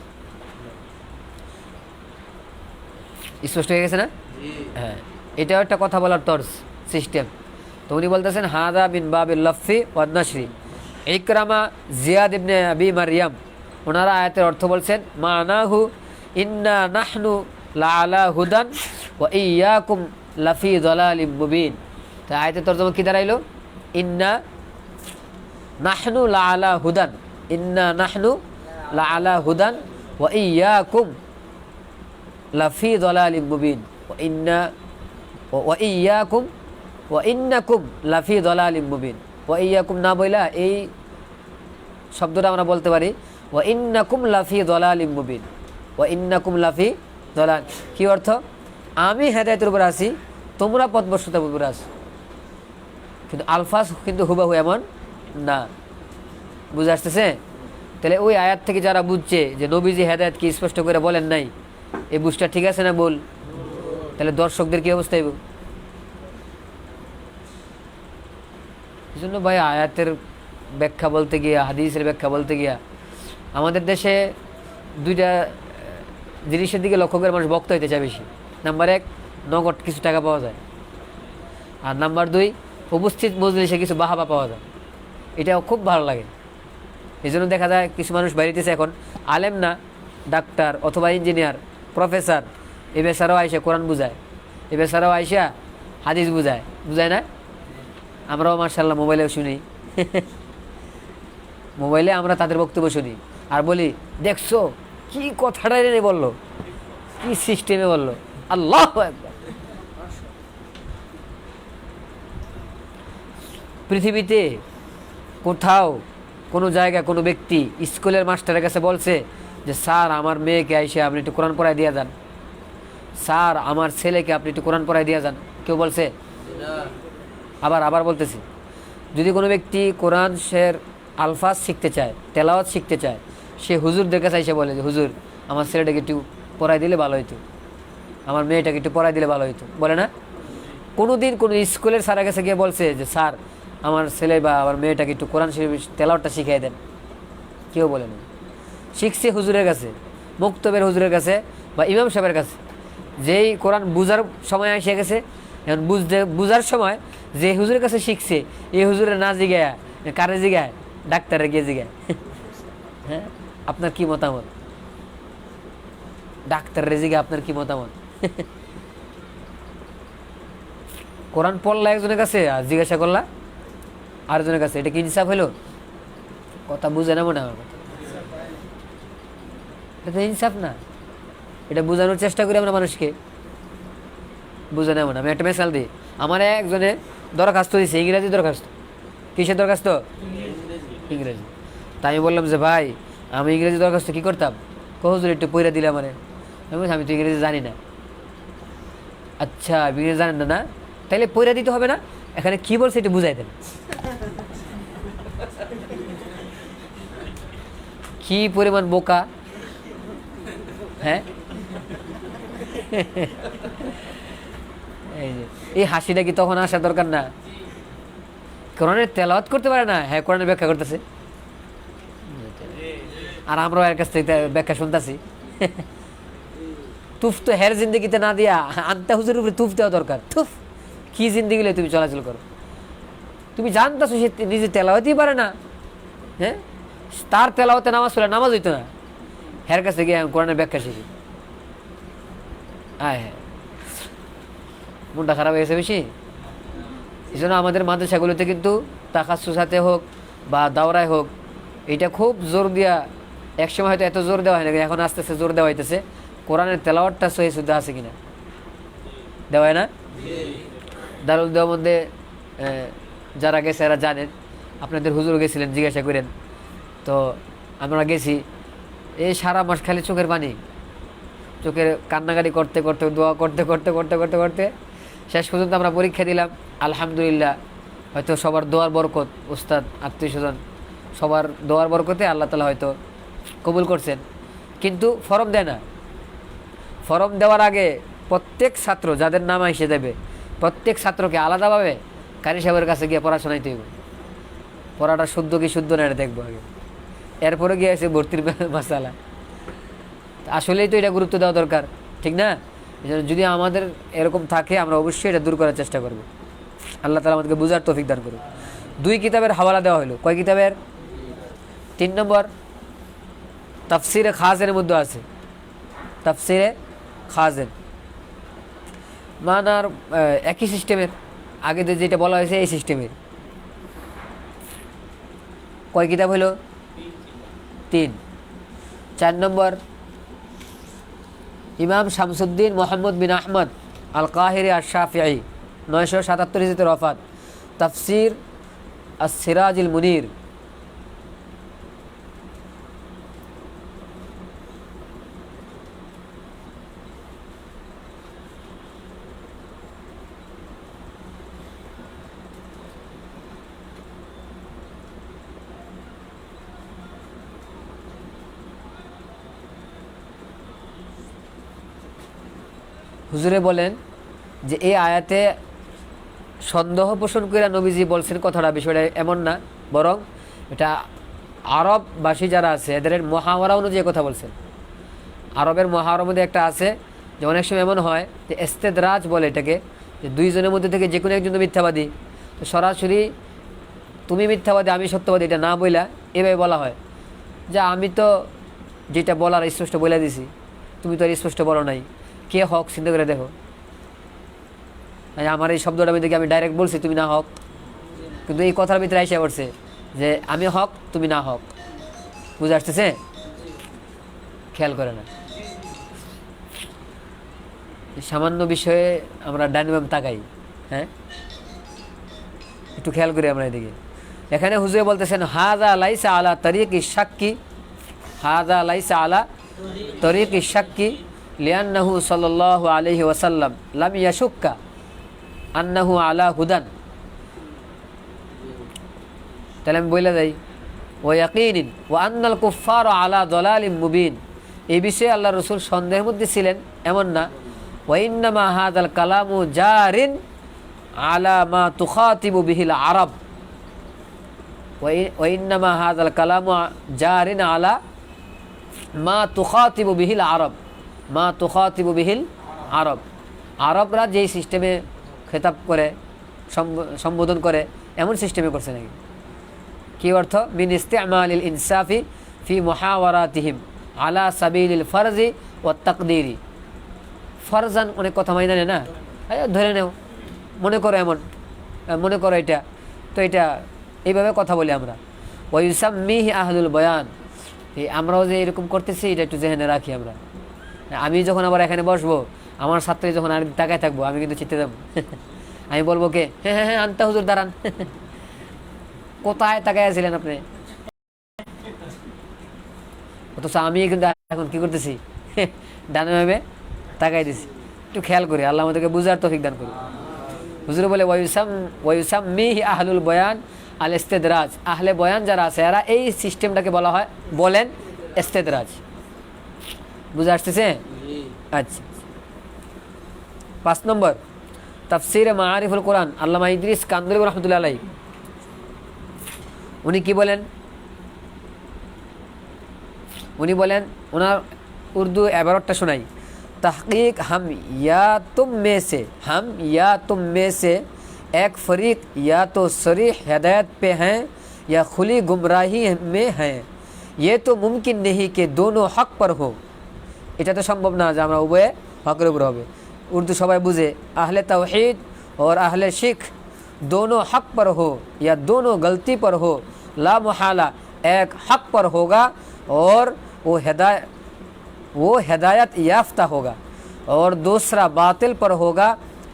স্পষ্ট হয়ে গেছে না? হ্যাঁ, এটাও একটা কথা বলার তর্স সিস্টেম। তো উনি বলতেছেন হাযা মিন বাবিল লাফি ওয়ান নাশরি। ইকরামা, জিয়াদ ইবনে আবি মারইয়াম ওনারা আয়াতের অর্থ বলছেন মানাহু ইন্না নাহনু লা আলা হুদান ওয়া ইয়াকুম লাফি দালালিম মুবিন। তো আয়াতের তরজমা কি দাঁড়াইলো? ইন্না নাহনু লা আলা হুদান, ইন্না নাহনু লা আলা হুদান ওয়া ইয়াকুম লাফি দালালিম মুবিন, ওয়া ইয়াকুম ওয়া ইন্নাকুম লাফি দালালিম মুবিন। ওয়া ইয়াকুম না বইলা এই শব্দটা আমরা বলতে পারি ওয়া ইন্নাকুম লাফি দালালিম মুবিন, ওয়া ইন্নাকুম লাফি দালাল। কি অর্থ? আমি হেদায়েতের উপর আছি, তোমরা পথভ্রষ্টতার উপর আছো। কিন্তু আলফাজ কিন্তু হুবাহু এমন না। বুঝে আসতেছে? তাহলে ওই আয়াত থেকে যারা বুঝছে যে নবীজি হেদায়েত কি স্পষ্ট করে বলেন নাই, এই বুঝটা ঠিক আছে না বল? তাহলে দর্শকদের কি অবস্থা হইব? এই জন্য ভাই আয়াতের ব্যাখ্যা বলতে গিয়া, হাদিসের ব্যাখ্যা বলতে গিয়া আমাদের দেশে দুইটা জিনিসের দিকে লক্ষ্য করে মানুষ বক্তা হইতে চায় বেশি। নাম্বার 1, নগদ কিছু টাকা পাওয়া যায়, আর নাম্বার 2, উপস্থিত মজলিসে কিছু বাহাবা পাওয়া যায়। এটাও খুব ভালো লাগে। এই জন্য দেখা যায় কিছু মানুষ বাইরেতেছে এখন আলেম না, ডাক্তার অথবা ইঞ্জিনিয়ার, প্রফেসর, এ বেচারাও আইসা কোরআন বুঝায়, এ বেচারাও আইসা হাদিস বুঝায়, বুঝায় না? আমরাও মার্শাল্লাহ মোবাইলেও শুনি, মোবাইলে আমরা তাদের বক্তব্য শুনি আর বলি দেখছো কি কথাটা রে বললো, কি সিস্টেমে বললো, আল্লাহু আকবার। পৃথিবীতে কোথাও কোনো জায়গায় কোনো ব্যক্তি স্কুলের মাস্টারের কাছে বলছে যে স্যার আমার মেয়েকে আইসে আপনি একটু কোরআন পড়ায় দিয়ে যান, স্যার আমার ছেলেকে আপনি একটু কোরআন পড়ায় দিয়ে যান? কেউ বলছে? আবার বলতেছি, যদি কোনো ব্যক্তি কোরআন শের আলফাজ শিখতে চায়, তেলাওয়াত শিখতে চায়, সে হুজুরদের কাছে এসে বলে যে হুজুর আমার ছেলেটাকে একটু পড়ায় দিলে ভালো হইতো, আমার মেয়েটাকে একটু পড়ায় দিলে ভালো হইতো, বলে না? কোনো দিন কোনো স্কুলের স্যারের কাছে গিয়ে বলছে যে স্যার আমার ছেলে বা আমার মেয়েটাকে একটু কোরআন শরীফ তেলাওয়াতটা শিখিয়ে দেন? কেউ বলে না। শিখছে হুজুরের কাছে, মুক্তবের হুজুরের কাছে বা ইমাম সাহেবের কাছে, যেই কোরআন বুঝার সময় এসে গেছে, এখন বুঝার সময় যে হুজুরের কাছে শিখছে এই হুজুরের না জিগায় কারে জিগায়? ডাক্তারের গিয়ে জিগায়। হ্যাঁ, আপনার কি মতামত? ডাক্তারের জিগায় আপনার কি মতামত? কোরআন পড়লা একজনের কাছে আর জিজ্ঞাসা করলা আরেকজনের কাছে, এটা কি ইনসাফ হইল? কথা বুঝে না মনে হয়, এটা ইনসাফ না। এটা বোঝানোর চেষ্টা করি আমরা মানুষকে, বুঝে নেব না। আমি একটা মেসাল দিই, আমার একজনে দরখাস্ত দিয়েছে, ইংরেজি দরখাস্ত। কিসের দরখাস্ত? ইংরেজি। তাই আমি বললাম যে ভাই আমি ইংরেজি দরখাস্ত কী করতাম? হুজুর একটু পইরা দিলে আমারে। আমি তো ইংরেজি জানি না। আচ্ছা ইংরেজি জানেন না? না তাইলে পয়রা দিতে হবে না? এখানে কি বলছে এটা বুঝাই দেন। কি পরিমাণ বোকা! হ্যাঁ, এই হাসিটা কি তখন আসার দরকার না? কোরআনের তেলাওয়াত করতে পারে না, হ্যাঁ কোরআনের ব্যাখ্যা করতেছে, আর আমরাও এর কাছ থেকে ব্যাখ্যা শুনতেছি। তুফ তো হের জিন্দগিতে না দিয়া আন্তা হুজুরের উপরে তুফ দেওয়া দরকার। তুফ কি জিন্দগি তুমি চলাচল করো? তুমি জানতেছো সে নিজে তেলাওয়াতই পারে না, হ্যাঁ, তার তেলাওয়াতে নামাজ পড়লে নামাজ হইতো না, হের কাছে গিয়ে কোরআনের ব্যাখ্যা শিখি। হ্যাঁ হ্যাঁ, মনটা খারাপ হয়ে গেছে বেশি। এই জন্য আমাদের মাদ্রাসাগুলোতে কিন্তু তাকাসুসাতে হোক বা দাওরায় হোক, এটা খুব জোর দিয়া, একসময় হয়তো এত জোর দেওয়া হয় না, এখন আস্তে আস্তে জোর দেওয়া হইতেছে কোরআনের তেলাওয়াতটা সহি শুদ্ধ আছে কিনা। দেওয়া হয় না? দারুল দেওবন্দে যারা গেছে এরা জানেন, আপনাদের হুজুর গেছিলেন, জিজ্ঞাসা করেন। তো আমরা গেছি, এই সারা মাস খালি চোখের পানি, চোখের কান্নাকাটি করতে করতে, দোয়া করতে করতে করতে করতে করতে শেষ পর্যন্ত আমরা পরীক্ষা দিলাম। আলহামদুলিল্লাহ, হয়তো সবার দোয়ার বরকত, উস্তাদ, আত্মীয় স্বজন, সবার দোয়ার বরকতে আল্লাহ তাআলা হয়তো কবুল করছেন। কিন্তু ফরম দেয় না। ফরম দেওয়ার আগে প্রত্যেক ছাত্র যাদের নাম এসে দেবে, প্রত্যেক ছাত্রকে আলাদাভাবে কারি সাহেবের কাছে গিয়ে পড়াশোনাইতে হইব। পড়াটা শুদ্ধ কি শুদ্ধ না এটা দেখবো আগে, এরপরে গিয়ে এসে ভর্তির মাসালা। আসলেই তো এটা গুরুত্ব দেওয়া দরকার, ঠিক না? যদি আমাদের এরকম থাকে, আমরা অবশ্যই এটা দূর করার চেষ্টা করব। আল্লাহ তাআলা আমাদেরকে বুঝার তৌফিক দান করুন। 2 কিতাবের হাওয়ালা দেওয়া হলো। কয় কিতাবের? 3 নম্বর তাফসিরে খাজেনের মধ্যে আছে, তাফসিরে খাজেন, মানার একই সিস্টেমের, আগে যেটা বলা হয়েছে এই সিস্টেমের। কয় কিতাব হলো? 3। 4 নম্বর ইমাম শামসুদ্দিন মোহাম্মদ বিন আহমদ আল কাহিরি আর শাফিঈ, 977 হিজরিতে ওফাত, তাফসির আস-সিরাজুল মুনির। হুজুরে বলেন যে এই আয়াতে সন্দেহ পোষণ করে নবীজি বলছেন কথাটা, বিষয়টা এমন না, বরং এটা আরববাসী যারা আছে এদের মহাওয়ারা অনুযায়ী কথা বলছেন। আরবের মহাওয়ারার মধ্যে একটা আছে যে অনেক সময় এমন হয় যে ইস্তেদরাজ বলে এটাকে, যে 2 জনের মধ্যে থেকে যে কোনো একজন মিথ্যাবাদী, তো সরাসরি তুমি মিথ্যাবাদী আমি সত্যবাদী এটা না বইলা এভাবে বলা হয় যে আমি তো যেটা বলার স্পষ্ট বলে দিছি, তুমি তো আর স্পষ্ট বলো নাই, কে হক চিন্তা করে দেখো। আমার এই শব্দটা দেখে আমি ডাইরেক্ট বলছি তুমি না হক, কিন্তু এই কথার ভিতরে এসে পড়ছে যে আমি হক তুমি না হক। বুঝে আসতেছে? খেয়াল করে না, সামান্য বিষয়ে আমরা ডাইনামিক তাকাই। হ্যাঁ, একটু খেয়াল করি আমরা এদিকে। এখানে হুজুরে বলতেছেন হাযা লাইসা আলা তরিকি শাক্কি, হাযা লাইসা আলা তরিকি শাক্কি লিআন্নাহু সাল্লাল্লাহু আলাইহি ওয়াসাল্লাম লাম ইয়াশুক্কা আন্নাহু আলা হুদান। তাহলে আমি বলে যাই ওয়া ইয়াকিনিন ওয়া আন্নাল কুফফারা আলা দালালিম মুবিন, এই বিষয়ে আল্লাহ রাসূল সন্দেহের মধ্যে ছিলেন এমন না। ওয়া ইন্নামা হাযাল কালামু জারিন আলা মা তুখাতিবু বিহিল আরব, ওয়া ইন্নামা হাযাল কালামু জারিন আলা মা তুখাতিবু বিহিল আরব, মা তুখাতিবু বিহিল আরব। আরবরা যেই সিস্টেমে খেতাব করে, সম্বোধন করে, এমন সিস্টেমে করছে নাকি? কি অর্থ? মিন ইস্তিমালিল ইনসাফি ফি মুহাওয়ারাতিহিম আলা সাবিলিল ফরজি ওয়া তাকদিরি। ফরজান অনেক কথা মাইনা নেয় না, ধরে নেও, মনে করো এমন, মনে করো এটা, তো এটা এইভাবে কথা বলি আমরা। ওয়া ইউসাম্মিহি আহলুল বয়ান, এই আমরাও যে এরকম করতেছি এটা একটু জেনে রাখি আমরা। আমি যখন আবার এখানে বসবো, আমার ছাত্রী যখন আর তাকায় থাকবো, আমি কিন্তু চিনতে যাবো। আমি বলবো কে? হ্যাঁ হ্যাঁ হ্যাঁ, আনতা হুজুর দাঁড়ান। কোথায় তাকায় আছিলেন আপনি? অথচ আমি কিন্তু এখন কি করতেছি? ডানে ভাবে তাকাই দিছি। একটু খেয়াল করি, আল্লাহ আমাদেরকে বুঝার তৌফিক দান করুন। হুজুর বলে ওয়ায়ুসাম্মিহি আহলুল বয়ান আল ইস্তেদরাজ, আহলে বয়ান যারা আছে এরা এই সিস্টেমটাকে বলেন ইস্তেদরাজ। বুঝে আসতেছে? আচ্ছা, 5 নম্বর তাফসিরে মাআরিফুল কোরআন, আল্লামা ইদ্রিস কান্দুলি রহমতুল্লাহ আলাইহি উনি কি বলেন? উনি বলেন, ওনার উর্দু এবারটা শোনাই। तहकीक हम या तुम में से एक फरीक या तो सरीह हिदायत पे हैं या खुली गुमराही में हैं, ये तो मुमकिन नहीं कि दोनों हक पर हो। এটা তো সম্ভব না যে আমরা উভয়ে হকের উপর হবে। उर्दू সবাই বুঝে, अहले तौहीद और अहले शिक दोनों हक पर हो या दोनों गलती पर हो, ला मुहाला एक हक पर होगा और वो हिदायत याफ्ता होगा और दूसरा बातिल पर होगा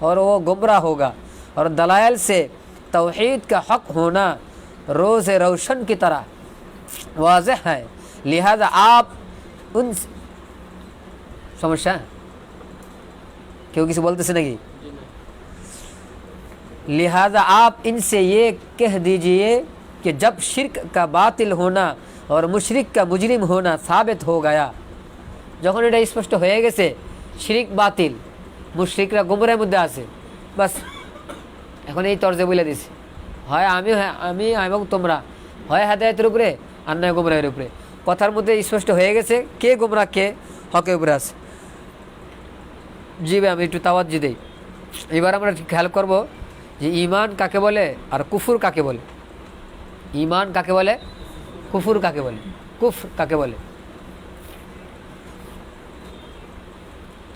और वो गुमराह होगा। और दलाइल से तौहीद का हक होना रोज़ रोशन की तरह वाज़ेह है। लिहाजा आप उन समस्या क्यों किसी बोलते से नहीं, लिहाजा आप इनसे ये कह दीजिए कि जब शिर्क का बातिल होना और मुशरिक का मुजरिम होना साबित हो गया, যখন এটা স্পষ্ট হয়ে গেছে শিরিক বাতিল, মুশরিকরা গুমরাহের মধ্যে আছে, বাস এখন এই তর্জে বলে দিছি, হয় আমি এবং তোমরা, হয় হেদায়েতের উপরে আর নয় গুমরাহের উপরে। কথার মধ্যে স্পষ্ট হয়ে গেছে কে গুমরাহ কে হকের উপরে আছে। জি ভাই, আমি একটু তাওয়াজ্জু দেই। এবার আমরা খেয়াল করব যে ঈমান কাকে বলে আর কুফর কাকে বলে। ঈমান কাকে বলে, কুফর কাকে বলে, কুফর কাকে বলে।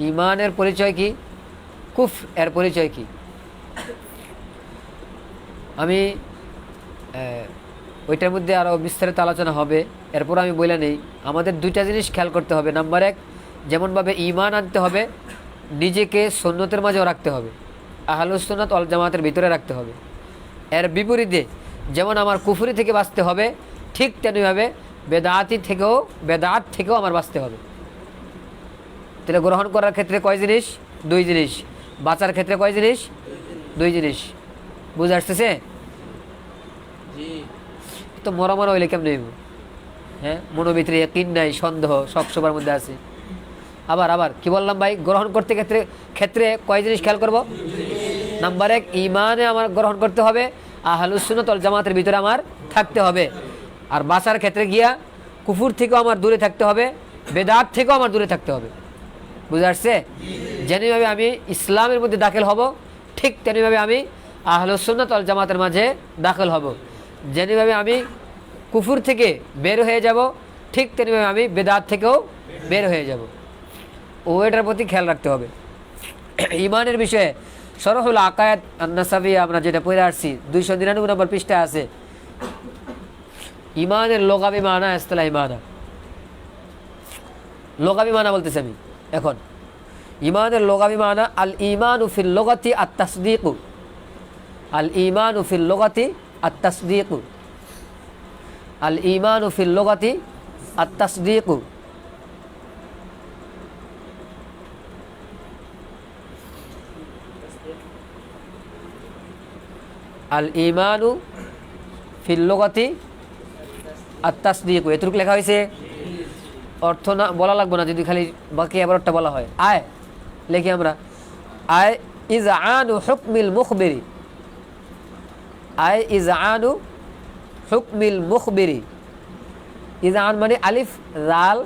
ঈমানের পরিচয় কি, কুফর এর পরিচয় কি? আমি ওইটার মধ্যে আরও বিস্তারিত আলোচনা হবে, এরপর আমি বলে নেই আমাদের দুইটা জিনিস খেয়াল করতে হবে। নাম্বার 1, যেমনভাবে ঈমান আনতে হবে নিজেকে সুন্নতের মাঝেও রাখতে হবে, আহলুস সুন্নাত ওয়াল জামাতের ভিতরে রাখতে হবে। এর বিপরীতে যেমন আমার কুফরি থেকে বাঁচতে হবে, ঠিক তেমনিভাবে বেদাত থেকেও আমার বাঁচতে হবে। তাহলে গ্রহণ করার ক্ষেত্রে কয় জিনিস? 2 জিনিস। বাঁচার ক্ষেত্রে কয় জিনিস? 2 জিনিস। বুঝে আসতেছে? তো মরা হইলে কেমন হইব? হ্যাঁ, মনের ভিতরে ইয়াকিন নাই, সন্দেহ সব সবার মধ্যে আছে। আবার কি বললাম ভাই, গ্রহণ করতে ক্ষেত্রে কয় জিনিস খেয়াল করব? নাম্বার 1, ঈমানে আমার গ্রহণ করতে হবে, আহলুস সুন্নাত ওয়াল জামাতের ভিতরে আমার থাকতে হবে। আর বাঁচার ক্ষেত্রে গিয়া কুফর থেকেও আমার দূরে থাকতে হবে, বেদাত থেকেও আমার দূরে থাকতে হবে। বুঝে আসছে? যেভাবে আমি ইসলামের মধ্যে দাখিল হব, ঠিক তেমনিভাবে আমি আহলুস সুন্নাত ওয়াল জামাতের মাঝে দাখিল হব। যেভাবে আমি কুফর থেকে বের হয়ে যাব, ঠিক তেমনিভাবে আমি বেদাত থেকেও বের হয়ে যাব। ওইটার প্রতি খেয়াল রাখতে হবে। ঈমানের বিষয়ে শরহুল আকায়েদ আন-নাসাফিয়া আমরা যেটা পড়ে আসছি 299 নম্বর পৃষ্ঠায় আছে। ঈমানের লুগাবি মানা, ইসতিলাহি মানা। লুগাবি মানা বলতেছি আমি এখন। ঈমানের লুগাবি মানা, আল ঈমানু ফিল লুগাতি আত-তাসদীক, আল ঈমানু ফিল লুগাতি আত-তাসদীক, আল ঈমানু ফিল লুগাতি আত-তাসদীক। আল ঈমানু ফিল লুগাতি আত-তাসদীক, এতটুকু লেখা হয়েছে। অর্থ না বলা লাগবে না, যদি খালি বাকি এবারটা বলা হয়। আয় লিখি আমরা, আয় ইজআনু হুকমিল মুখবিরি, আয় ইজআনু হুকমিল মুখবিরি। ইজআন মানে আলিফ জাল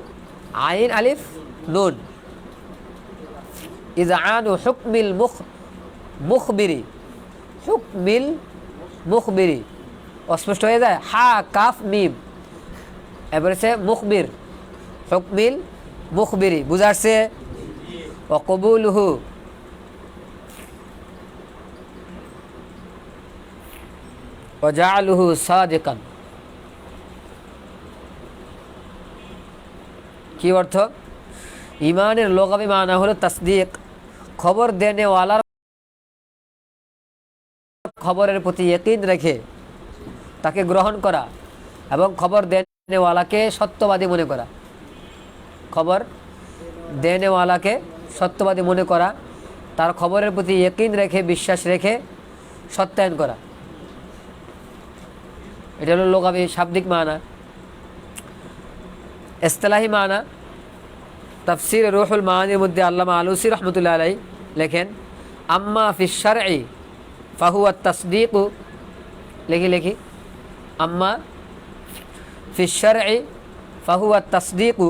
আইন আলিফ নুন, ইজআনু হুকমিল মুখবিরি, হুকমিল মুখবিরি অস্পষ্ট হয়ে যায়, হা কাফ মিম, এবারে সে মুখবির, হুকমিল মুখবিরি। বুঝাচ্ছে? ও কবুলহু, ও জাআলুহু সাদিকান। কি অর্থ? ঈমানের লুগাবি মানা হলো তাসদীক, খবর দেনেওয়ালার খবরের প্রতি ইয়াকিন রেখে তাকে গ্রহণ করা এবং খবর দেনেওয়ালাকে সত্যবাদী মনে করা। খবর দেনেওয়ালাকে সত্যবাদী মনে করা, তার খবরের প্রতি ইয়াকিন রেখে, বিশ্বাস রেখে সত্যায়ন করা। এটা হলো লোকাবি শাব্দিক মানা। ইসতিলাহি মানা তাফসীর রুহুল মানির মধ্যে আল্লামা আলুসি রহমতুল্লাহ আলাইহি লেখেন, আম্মা ফিশ শারঈ ফাহুয়া তাসদীকু, লিখি আম্মা ফিশ শারঈ ফাহুয়া তাসদীকু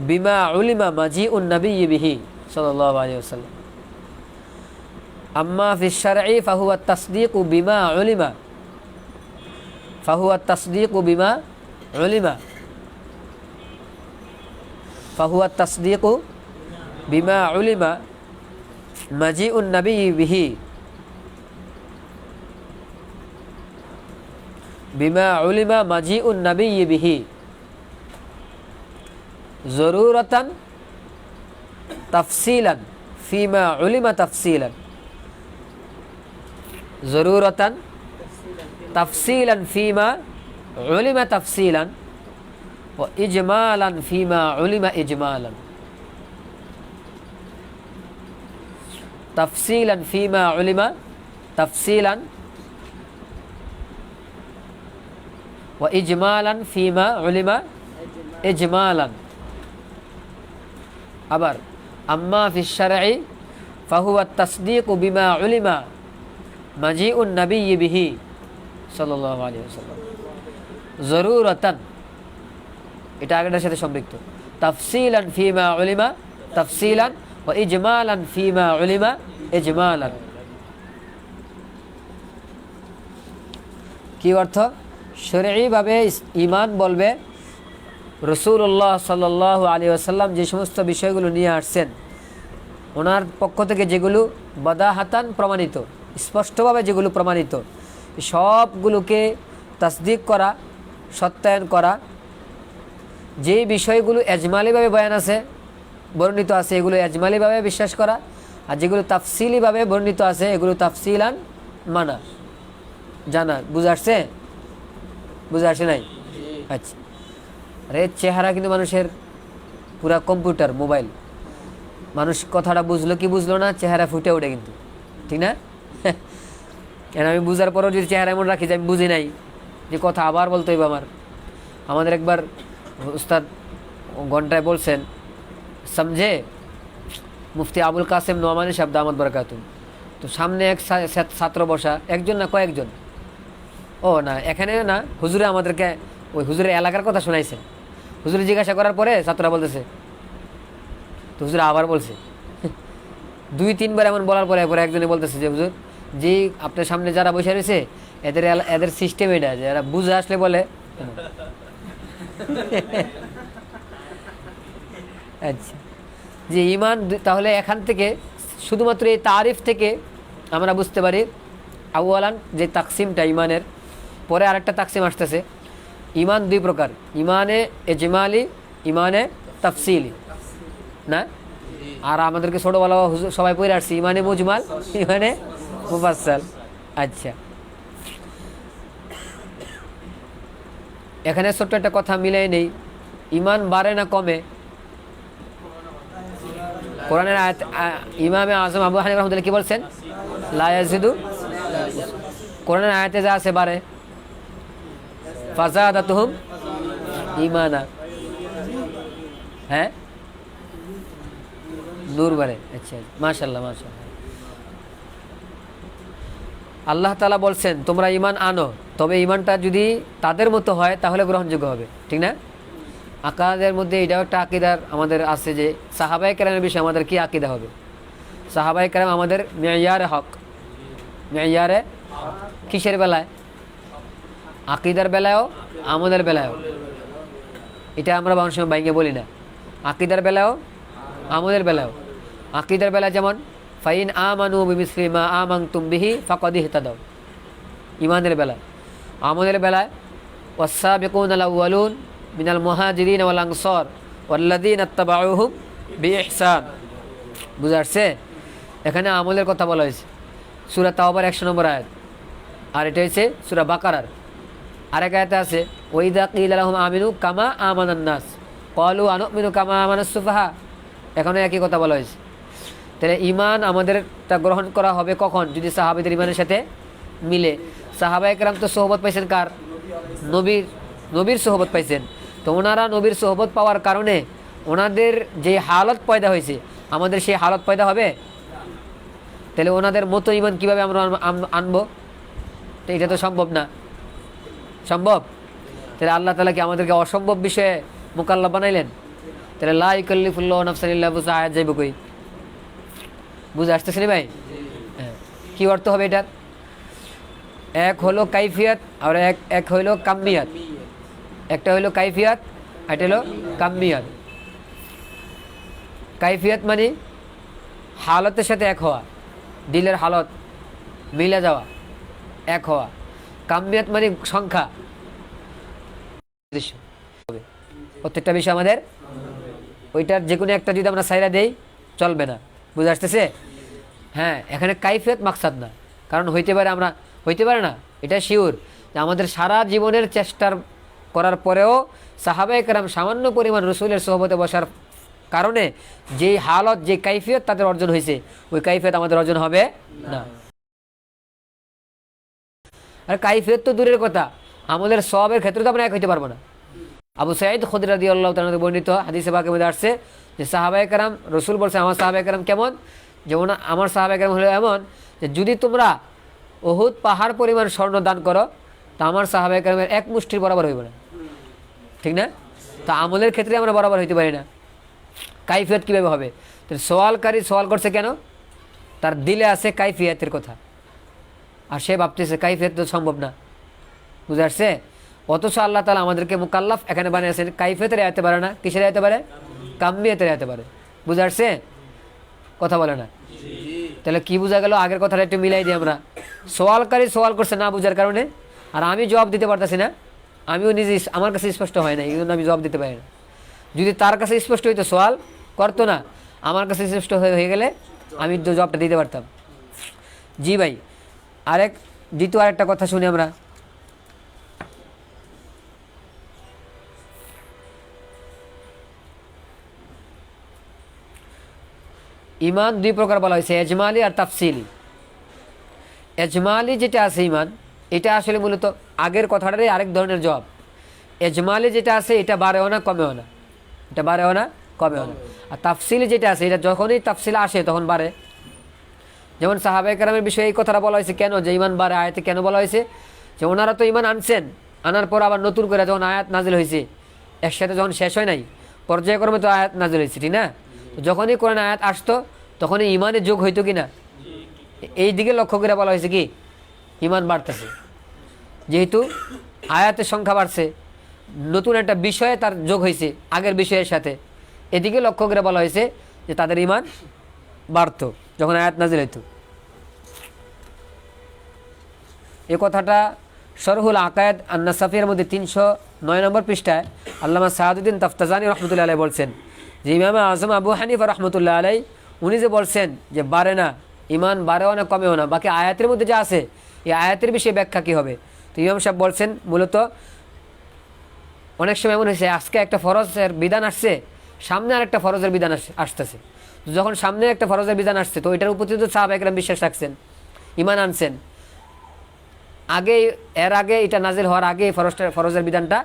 বিমা উলিমা মাজিউন নবিয়্যি বিহি সাল্লাল্লাহু আলাইহি ওয়াসাল্লাম। আম্মা ফিশ শারঈ ফাহুয়া তাসদীকু বিমা উলিমা, ফাহুয়া তাসদীকু বিমা উলিমা, ফাহুয়া তাসদীকু বিমা উলিমা মাজিউন নবিয়্যি বিহি, বিমা উলিমা মাজিউন নবিয়্যি বিহি জরুরতান তাফসীলান ফিমা উলিমা তাফসীলান, জরুরতান তাফসীলান ফিমা উলিমা তাফসীলান ওয়া ইজমালান ফিমা উলিমা ইজমালান, তাফসীলান ফিমা উলিমা তাফসীলান ওয়া ইজমালান ফিমা উলিমা ইজমালান। আবার আম্মা ফিশ শারঈ ফাহুয়া তাসদীকু বিমা উলিমা মাজিউন নবিয়্যি বিহি সাল্লাল্লাহু আলাইহি ওয়াসাল্লাম জরুরতান, এটা আগেরটার সাথে সম্পৃক্ত, তাফসীলান ফিমা উলিমা তাফসীলান ওয়া ইজমালান ফিমা উলিমা ইজমালান। কি অর্থ? শরঈভাবে ঈমান বলবে রাসূলুল্লাহ সাল্লাল্লাহু আলাইহি ওয়াসাল্লাম যে সমস্ত বিষয়গুলো নিয়ে আসছেন ওনার পক্ষ থেকে, যেগুলো বাদাহাতান প্রমাণিত, স্পষ্টভাবে যেগুলো প্রমাণিত, সবগুলোকে তাসদিক করা, সত্যায়ন করা। যেই বিষয়গুলো এজমালিভাবে বয়ান আছে, বর্ণিত আছে, এগুলো এজমালিভাবে বিশ্বাস করা, আর যেগুলো তাফসিলিভাবে বর্ণিত আছে এগুলো তাফসিলান মানা, জানা। বুঝে আসছে? বুঝে আসে নাই? আচ্ছা। আরে চেহারা কিন্তু মানুষের পুরা কম্পিউটার, মোবাইল। মানুষ কথাটা বুঝলো কি বুঝলো না, চেহারা ফুটে ওঠে কিন্তু, ঠিক না? কেন আমি বুঝার পরও যদি চেহারা এমন রাখি যে আমি বুঝি নাই, যে কথা আবার বলতে হইব আমাদের একবার উস্তাদ ঘন্টায় বলছেন, সমঝে মুফতি আবুল কাসেম নোমানী সাহেব দামাত বরকাতুহু, তো সামনে এক ছাত্র বসা, একজন না কয়েকজন, ও না এখানে না, হুজুরে আমাদেরকে ওই হুজুরের এলাকার কথা শোনাইছেন। হুজুরে জিজ্ঞাসা করার পরে ছাত্ররা বলতেছে, তো হুজুরে আবার বলছে, 2-3 বার এমন বলার পরে একজনে বলতেছে যে হুজুর, যে আপনার সামনে যারা বসে রয়েছে এদের সিস্টেম এটা, যারা বুঝে আসলে বলে। আচ্ছা, যে ঈমান, তাহলে এখান থেকে শুধুমাত্র এই তারিফ থেকে আমরা বুঝতে পারি আউয়ালান যে তাকসিমটা ঈমানের, পরে আরেকটা তাকসিম আসতেছে। ঈমান 2 প্রকার, ঈমানে ইজমালি, ঈমানে তাফসিলি, না? আর আমাদেরকে ছোটবেলা সবাই পড়ে আসছি ঈমানে মুজমাল, ঈমানে মুফাসসাল। আচ্ছা, এখানে ছোট্ট একটা কথা মিলাই নেই, ঈমান বাড়ে না কমে? কোরআনের আয়াত, ইমামে আযম আবু হানিফা রাহমাতুল্লাহ কি বলছেন? লা ইয়াজিদু। কোরআনের আয়াতে যা আছে বাড়ে, ফাযাদাতুহুম ঈমানা, হ্যাঁ, নূর বাড়ে। আচ্ছা, মাশাআল্লাহ মাশাআল্লাহ। আল্লাহ তাআলা বলছেন তোমরা ঈমান আনো, তবে ঈমানটা যদি তাদের মতো হয় তাহলে গ্রহণযোগ্য হবে, ঠিক না? আকিদার মধ্যে এটাও একটা আকিদার আমাদের আছে যে সাহাবায়ে কেরামের বিষয়ে আমাদের কি আকিদা হবে। সাহাবায়ে কেরাম আমাদের মেয়ারে হক, মেয়ারে কিসের বেলায়? আকিদার বেলায়ও আমাদের বেলায়ও। এটা আমরা বাংলা সময় বাইঙ্গে বলি না। আকিদার বেলায়ও আমাদের বেলায়ও। আকিদার বেলায় যেমন ফাইন আমানু বিমিসলি মা আমানতুম বিহি ফাকাদ ইহতাদাউ, ঈমানের বেলায়। আমাদের বেলায় ওয়াস-সাবিকুনাল আউয়ালুন মিনাল মুহাজিরিন ওয়াল আনসার ওয়াল্লাযীনা ইত্তাবাউহুম বিইহসান। বুঝা আসছে? এখানে আমলের কথা বলা হয়েছে সূরা তাওবার 100 নম্বর আয়াত, আর এটা হচ্ছে সূরা বাকারার আরেক আয়াতে আছে ওয়াইদা কিলা লাহুম আমিনু কামা আমানান নাস ক্বালু আনুমিনু কামা আমানাস সুফাহা। এখানে একই কথা বলা হয়েছে। তাহলে ইমান আমাদেরটা গ্রহণ করা হবে কখন? যদি সাহাবাদের ইমানের সাথে মিলে। সাহাবায়ে কেরাম তো সোহবত পাইছেন কার? নবীর সোহবত পাইছেন। তো ওনারা নবীর সোহবত পাওয়ার কারণে ওনাদের যে হালত পয়দা হয়েছে আমাদের সেই হালত পয়দা হবে। তাহলে ওনাদের মতো ইমান কিভাবে আমরা আনবো? তো এটা তো সম্ভব না। সম্ভব? তাহলে আল্লাহ তাআলা কি আমাদেরকে অসম্ভব বিষয়ে মুকাল্লাফ বানাইলেন? তাহলে লা ইউকাল্লিফুল্লাহু নাফসান ইল্লা বুসআহা আয়াত যাইব কই? বুঝে আসতেছেন ভাই? হ্যাঁ, কি অর্থ হবে এটার? এক হলো কাইফিয়াত আর এক হইলো কামিয়াত। একটা হইলো কাইফিয়াত, এটা হলো কামিয়াত। কাইফিয়াত মানে হালতের সাথে এক হওয়া, দিলের হালত মিলে যাওয়া, এক হওয়া। কামিয়াত মানে সংখ্যা, প্রত্যেকটা বিষয় আমাদের ওইটার যে কোনো একটা যদি আমরা সাইরা দেই চলবে না। বুঝে আসতেছে? হ্যাঁ, এখানে কাইফিয়াত মাকসাদ না, কারণ হইতে পারে না, এটা শিওর যে আমাদের সারা জীবনের চেষ্টার করার পরেও সাহাবায়ে কেরাম সামান্য পরিমাণ রসুলের সোহবতে বসার কারণে যেই হালত, যে কাইফিয়ত তাদের অর্জন হয়েছে, ওই কাইফিয়ত আমাদের অর্জন হবে না। আর কাইফিয়ত তো দূরের কথা, আমাদের সওয়াবের ক্ষেত্রে তো আমরা এক হইতে পারবো না। আবু সাঈদ খুদরী রাদিয়াল্লাহু তাআলা থেকে বর্ণিত হাদিসে পাকের মধ্যে আসছে যে সাহাবায়ে কেরাম, রসুল বলছে আমার সাহাবায়ে কেরাম কেমন? যেমন আমার সাহাবায়ে কেরাম হলো এমন যে যদি তোমরা উহুদ পাহাড় পরিমাণ স্বর্ণ দান করো তা আমার সাহাবায়ে কেরামের এক মুষ্টির বরাবর হইবে না। ঠিক না? তা আমলের ক্ষেত্রে আমরা বরাবর হইতে পারি না। কাইফিয়ত কীভাবে হবে? তো সওয়ালকারী সওয়াল করছে কেন? তার দিলে আছে কাইফিয়তের কথা, আর সে ভাবতেছে কাইফিয়ত তো সম্ভব না। বুঝে আসছে? অথচ আল্লাহ তাআলা আমাদেরকে মুকাল্লাফ এখানে বানিয়েছেন কাইফিয়তের আয়াতে পারে না, কিসের আয়াতে পারে? কামিয়াতের আয়াতে পারে। বুঝে আসছে? কথা বলে না। তাহলে কি বোঝা গেল? আগের কথাটা একটু মিলাই দিই আমরা। সওয়ালকারী সওয়াল করছে না বুঝার কারণে, আর আমি জবাব দিতে পারতেছি না, আমিও নিজে, আমার কাছে স্পষ্ট হয় না, এই জন্য আমি জবাব দিতে পারি না। যদি তার কাছে স্পষ্ট হইতো সওয়াল করতো না, আমার কাছে স্পষ্ট হয়ে গেলে আমি তো জবাবটা দিতে পারতাম। জি ভাই, দ্বিতীয় আরেকটা কথা শুনি আমরা। ইমান দুই প্রকার বলা হয়েছে, এজমালি আর তাফসিলি। এজমালি যেটা আছে ইমান, এটা আসলে মূলত আগের কথাটারই আরেক ধরনের জবাব। এজমালি যেটা আছে এটা বাড়েও না কমেও না, এটা বাড়েও না কমেও না। আর তাফসিলি যেটা আছে এটা যখনই তাফসিল আসে তখন বাড়ে। যেমন সাহাবায়ে কেরামের বিষয়ে এই কথাটা বলা হয়েছে কেন, যে ইমান বাড়ে আয়াতে কেন বলা হয়েছে? যে ওনারা তো ইমান আনছেন, আনার পর আবার নতুন করে যখন আয়াত নাজিল হয়েছে, একসাথে যখন শেষ হয় নাই, পর্যায়ক্রমে তো আয়াত নাজিল হয়েছে, ঠিক না? তো যখনই কোরআন আয়াত আসতো তখনই ইমানের যোগ হইতো কি না, এই দিকে লক্ষ্য করে বলা হয়েছে কি ইমান বাড়তেছে। যেহেতু আয়াতের সংখ্যা বাড়ছে, নতুন একটা বিষয়ে তার যোগ হয়েছে আগের বিষয়ের সাথে, এদিকে লক্ষ্য করে বলা হয়েছে যে তাদের ইমান বাড়তো যখন আয়াত নাজিল হইতো। এ কথাটা শরহুল আকায়েদ আন-নাসাফির মধ্যে 309 নম্বর পৃষ্ঠায় আল্লামা সাহাদুদ্দিন তাফতাজানি রহমতুল্লাহ আলাইহি বলছেন যে ইমাম আজম আবু হানিফা রহমতুল্লাহ আলাইহি উনি যে বলছেন যে বাড়ে না, ইমান বাড়েও না কমেও না, বাকি আয়াতের মধ্যে যা আছে এই আয়াতের বিষয়ে ব্যাখ্যা কী হবে? তো ইমাম সাহেব বলছেন মূলত অনেক সময় এমন হয়েছে আজকে একটা ফরজের বিধান আসছে, সামনে আর একটা ফরজের বিধান আসতেছে। যখন সামনে একটা ফরজের বিধান আসছে তো ওইটার উপর তো সাহাবায়ে কেরাম বিশ্বাস রাখছেন, ইমান আনছেন। এর আগে এটা নাজিল হওয়ার আগে ফরজের বিধানটা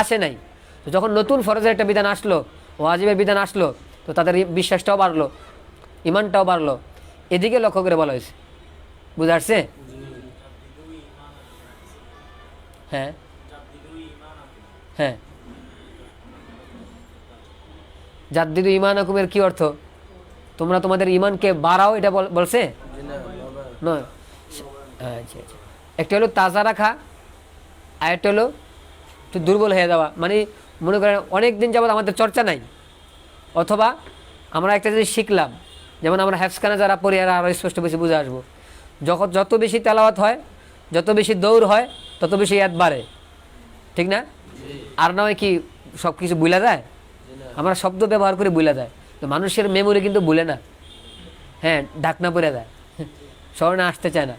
আসে নাই। তো যখন নতুন ফরজের একটা বিধান আসলো, ওয়াজিবের বিধান আসলো, তো তাদের বিশ্বাসটাও বাড়লো, ইমানটাও বাড়লো। এদিকে লক্ষ্য করে বলা হয়েছে। বুঝা আসছে? হ্যাঁ হ্যাঁ, জাদ্দিদু ঈমানাকুমের কি অর্থ? তোমরা তোমাদের ইমানকে বাড়াও, এটা বলছে নয়। আচ্ছা আচ্ছা, একটা হলো তাজা রাখা, আর একটা হলো একটু দুর্বল হয়ে যাওয়া। মানে মনে করেন অনেক দিন যাবত আমাদের চর্চা নাই, অথবা আমরা একটা জিনিস শিখলাম, যেমন আমরা হেফজখানা যারা পড়ি আর আরও স্পষ্ট বেশি বুঝে আসবো। যত বেশি তেলাওয়াত হয়, যত বেশি দৌড় হয়, তত বেশি ইয়াদ বাড়ে, ঠিক না? আর নয় কি সব কিছু ভুলা যায়? আমরা শব্দ ব্যবহার করে ভুলা যায়, তো মানুষের মেমোরি কিন্তু ভুলে না। হ্যাঁ, ঢাকনা পড়ে যায়, স্মরণে আসতে চায় না।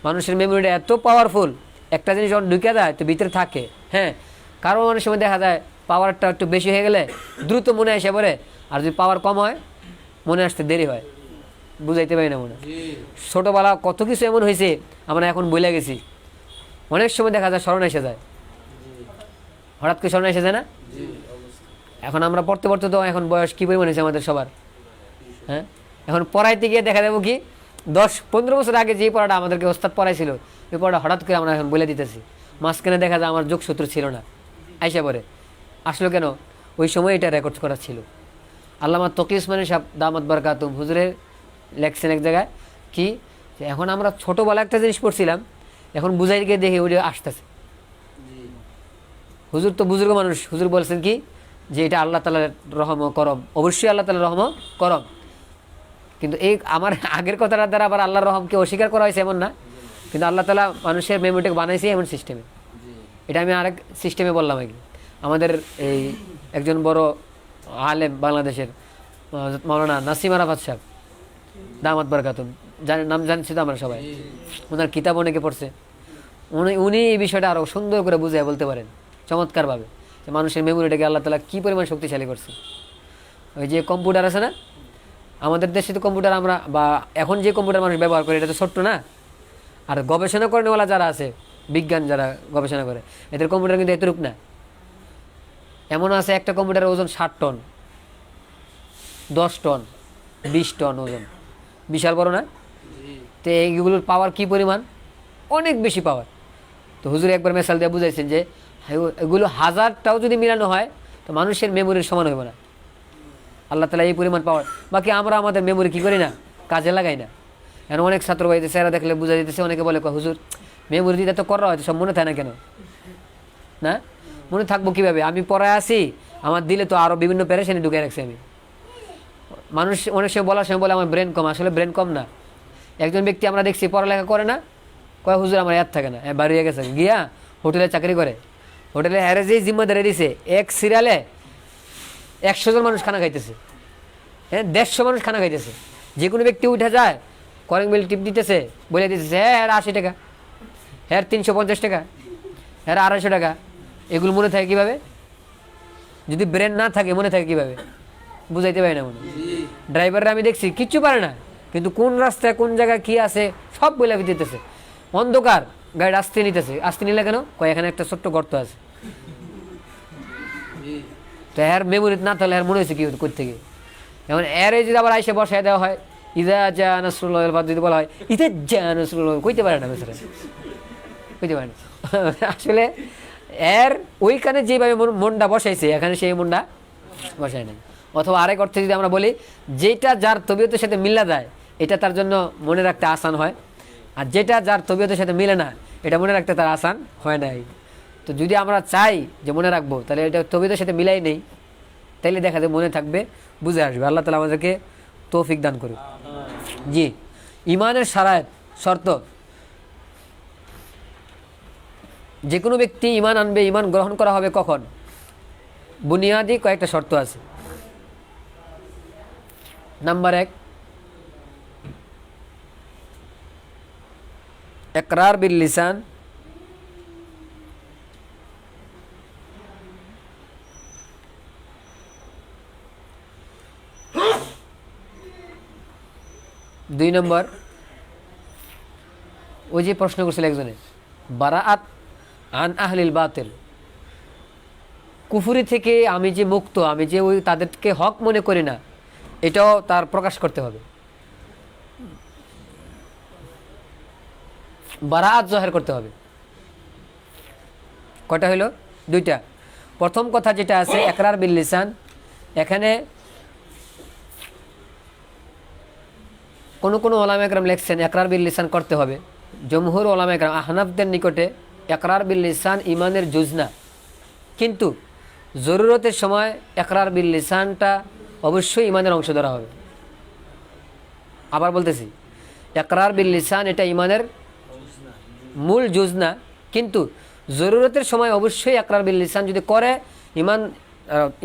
মানুষের মেমোরিটা এত পাওয়ারফুল, একটা জিনিস যখন ঢুকে যায় তো ভিতরে থাকে। হ্যাঁ, কারণ অনেক সময় দেখা যায় পাওয়ারটা একটু বেশি হয়ে গেলে দ্রুত মনে আসে পড়ে, আর যদি পাওয়ার কম হয় মনে আসতে দেরি হয়। বুঝাইতে পারি না মনে হয়। ছোটোবেলা কত কিছু এমন হয়েছে আমরা এখন বলে গেছি, অনেক সময় দেখা যায় স্মরণ এসে যায়, হঠাৎ করে স্মরণ এসে যায় না। এখন আমরা পড়তে পড়তে তো এখন বয়স কী পরিমাণ হয়েছে আমাদের সবার, হ্যাঁ। এখন পড়াইতে গিয়ে দেখা যাবো কি 10-15 বছর আগে যে পড়াটা আমাদেরকে ওস্তাদ পড়াইছিল ওই পড়াটা হঠাৎ করে আমরা এখন বলে দিতেছি। মাঝখানে দেখা যায় আমার যোগসূত্র ছিল না, আইসা পরে আসলো কেন, ওই সময় এটা রেকর্ড করা ছিল। আল্লামা তকি উসমানী সাহেব দামাত বারকাতুম হুজুরের লেখছেন এক জায়গায় কি, যে এখন আমরা ছোটোবেলা একটা জিনিস পড়ছিলাম, এখন বুঝাই গিয়ে দেখি ওইটা আসতেছে। হুজুর তো বুজুর্গ মানুষ, হুজুর বলছেন কি যে এটা আল্লাহ তাআলার রহম ও করম, অবশ্যই আল্লাহ তাআলার রহম ও করম। কিন্তু এই আমার আগের কথাটার দ্বারা আবার আল্লাহর রহমকে অস্বীকার করা হয়েছে এমন না, কিন্তু আল্লাহ তাআলা মানুষের মেমোরিটাকে বানাইছে এমন সিস্টেমে। এটা আমি আরেক সিস্টেমে বললাম আর কি। আমাদের এই একজন বড় আলেম বাংলাদেশের মাওলানা নাসিম আরাফাত সাহেব দামাত বারকাতুম, নাম জানছি তো আমরা সবাই, ওনার কিতাব অনেকে পড়ছে। উনি এই বিষয়টা আরও সুন্দর করে বুঝিয়ে বলতে পারেন চমৎকারভাবে, যে মানুষের মেমোরিটাকে আল্লাহ তাআলা কী পরিমাণ শক্তিশালী করছে। ওই যে কম্পিউটার আছে না, আমাদের দেশে তো কম্পিউটার আমরা বা এখন যে কম্পিউটার মানুষ ব্যবহার করে এটা তো ছোট্ট না, আর গবেষণা করেনেওয়ালা যারা আছে, বিজ্ঞান যারা গবেষণা করে, এদের কম্পিউটার কিন্তু এতটুক না। এমন আছে একটা কম্পিউটারের ওজন 60 টন, 10 টন, 20 টন ওজন, বিশাল বড় না। তো এইগুলোর পাওয়ার কি পরিমাণ, অনেক বেশি পাওয়ার। তো হুজুর একবার মেসাল দিয়ে বুঝাইছেন যে এগুলো হাজারটাও যদি মিলানো হয় তো মানুষের মেমোরির সমান হইব না। আল্লাহ তাআলা এই পরিমাণ পাওয়ার, বাকি আমরা আমাদের মেমোরি কী করি না, কাজে লাগাই না। এখন অনেক ছাত্র ভাই স্যারা দেখলে বুঝাই দিতেছে, অনেকে বলে হুজুর মেমোরি দিতে তো করা হয়তো সব মনে থাকে না কেন, না মনে থাকবো কীভাবে, আমি পড়ায় আসি, আমার দিলে তো আরও বিভিন্ন প্যারেশানি ঢুকে রাখছি আমি। মানুষ অনেক সময় বলার সময় বলে আমার ব্রেন কম, আসলে ব্রেন কম না। একজন ব্যক্তি আমরা দেখছি পড়ালেখা করে না, কয় হুজুর আমার ইয়াদ থাকে না, বাড়ি হয়ে গেছে গিয়া হোটেলে চাকরি করে, হোটেলে হ্যারে যেই জিম্মাদারি দিছে এক সিরিয়ালে 100 জন মানুষ খানা খাইতেছে, হ্যাঁ 150 মানুষ খানা খাইতেছে। যে কোনো ব্যক্তি উঠে যায়, কলিং বেল টিপ দিতেছে, বলে দিতেছে হ্যাঁ 80 টাকা, হ্যাঁ 350 টাকা, হ্যাঁ 250 টাকা। এগুলো মনে থাকে কীভাবে, যদি ব্রেন না থাকে মনে থাকে কীভাবে, বুঝাইতে পারি না মনে। ড্রাইভাররা আমি দেখছি কিচ্ছু পারে না, কিন্তু কোন রাস্তায় কোন জায়গায় কী আছে সব বলে দিতেছে। অন্ধকার গাড়ি আসতে নিতেছে, আসতে নিলে কেন, কয় এখানে একটা ছোট্ট গর্ত আছে। তো এর মেমোরি না তাহলে এর মনে হয়েছে কি করতে গিয়ে। এখন এর যদি আবার আইসে বসায় দেওয়া হয়, ইদা জা নাসরুল্লাহ যদি বলা হয় ইদা জা নাসরুল্লাহ, কইতে পারে না বেচারা, কইতে পারে না। আসলে এর ওইখানে যেভাবে মনটা বসাইছে এখানে সেই মনটা বসায় নাই। অথবা আরেক অর্থে যদি আমরা বলি, যেটা যার তবিয়তের সাথে মিলা যায় এটা তার জন্য মনে রাখতে আসান হয়, আর যেটা যার তবিয়তের সাথে মিলে না এটা মনে রাখতে তার আসান হয় নাই। তো যদি আমরা চাই যে মনে রাখবো, তাহলে এটা তবিয়তের সাথে মিলাই নেই, তাইলে দেখা যায় মনে থাকবে, বুঝে আসবে। আল্লাহ তাআলা আমাদেরকে তৌফিক দান করুন। জি, ইমানের শারায়েত শর্ত, যে কোনো ব্যক্তি ইমান আনবে, ইমান গ্রহণ করা হবে কখন, বুনিয়াদি কয়েকটা শর্ত আছে। নাম্বার 1, ইকরার বিল লিসান, দুই নম্বর, ওই যে প্রশ্ন করছিল একজনে, বারাআত আন আহলিল বাতিল, কুফরি থেকে আমি যে মুক্ত, আমি যে ওই তাদেরকে হক মনে করি না, এটাও তার প্রকাশ করতে হবে। বারাআত জোহার করতে হবে। কয়টা হইল, 2টা। প্রথম কথা যেটা আছে ইকরার বিল লিসান, এখানে কোন কোন ওলামা একরাম লেখছেন ইকরার বিল লিসান করতে হবে। জমহুর ওলামা একরাম আহনাফদের নিকটে ইকরার বিল লিসান ইমানের জুজ না, কিন্তু জরুরতের সময় ইকরার বিল লিসানটা অবশ্যই ইমানের অংশ ধরা হবে। আবার বলতেছি, ইকরার বিল লিসান এটা ইমানের মূল জুজ না, কিন্তু জরুরতের সময় অবশ্যই ইকরার বিল লিসান যদি করে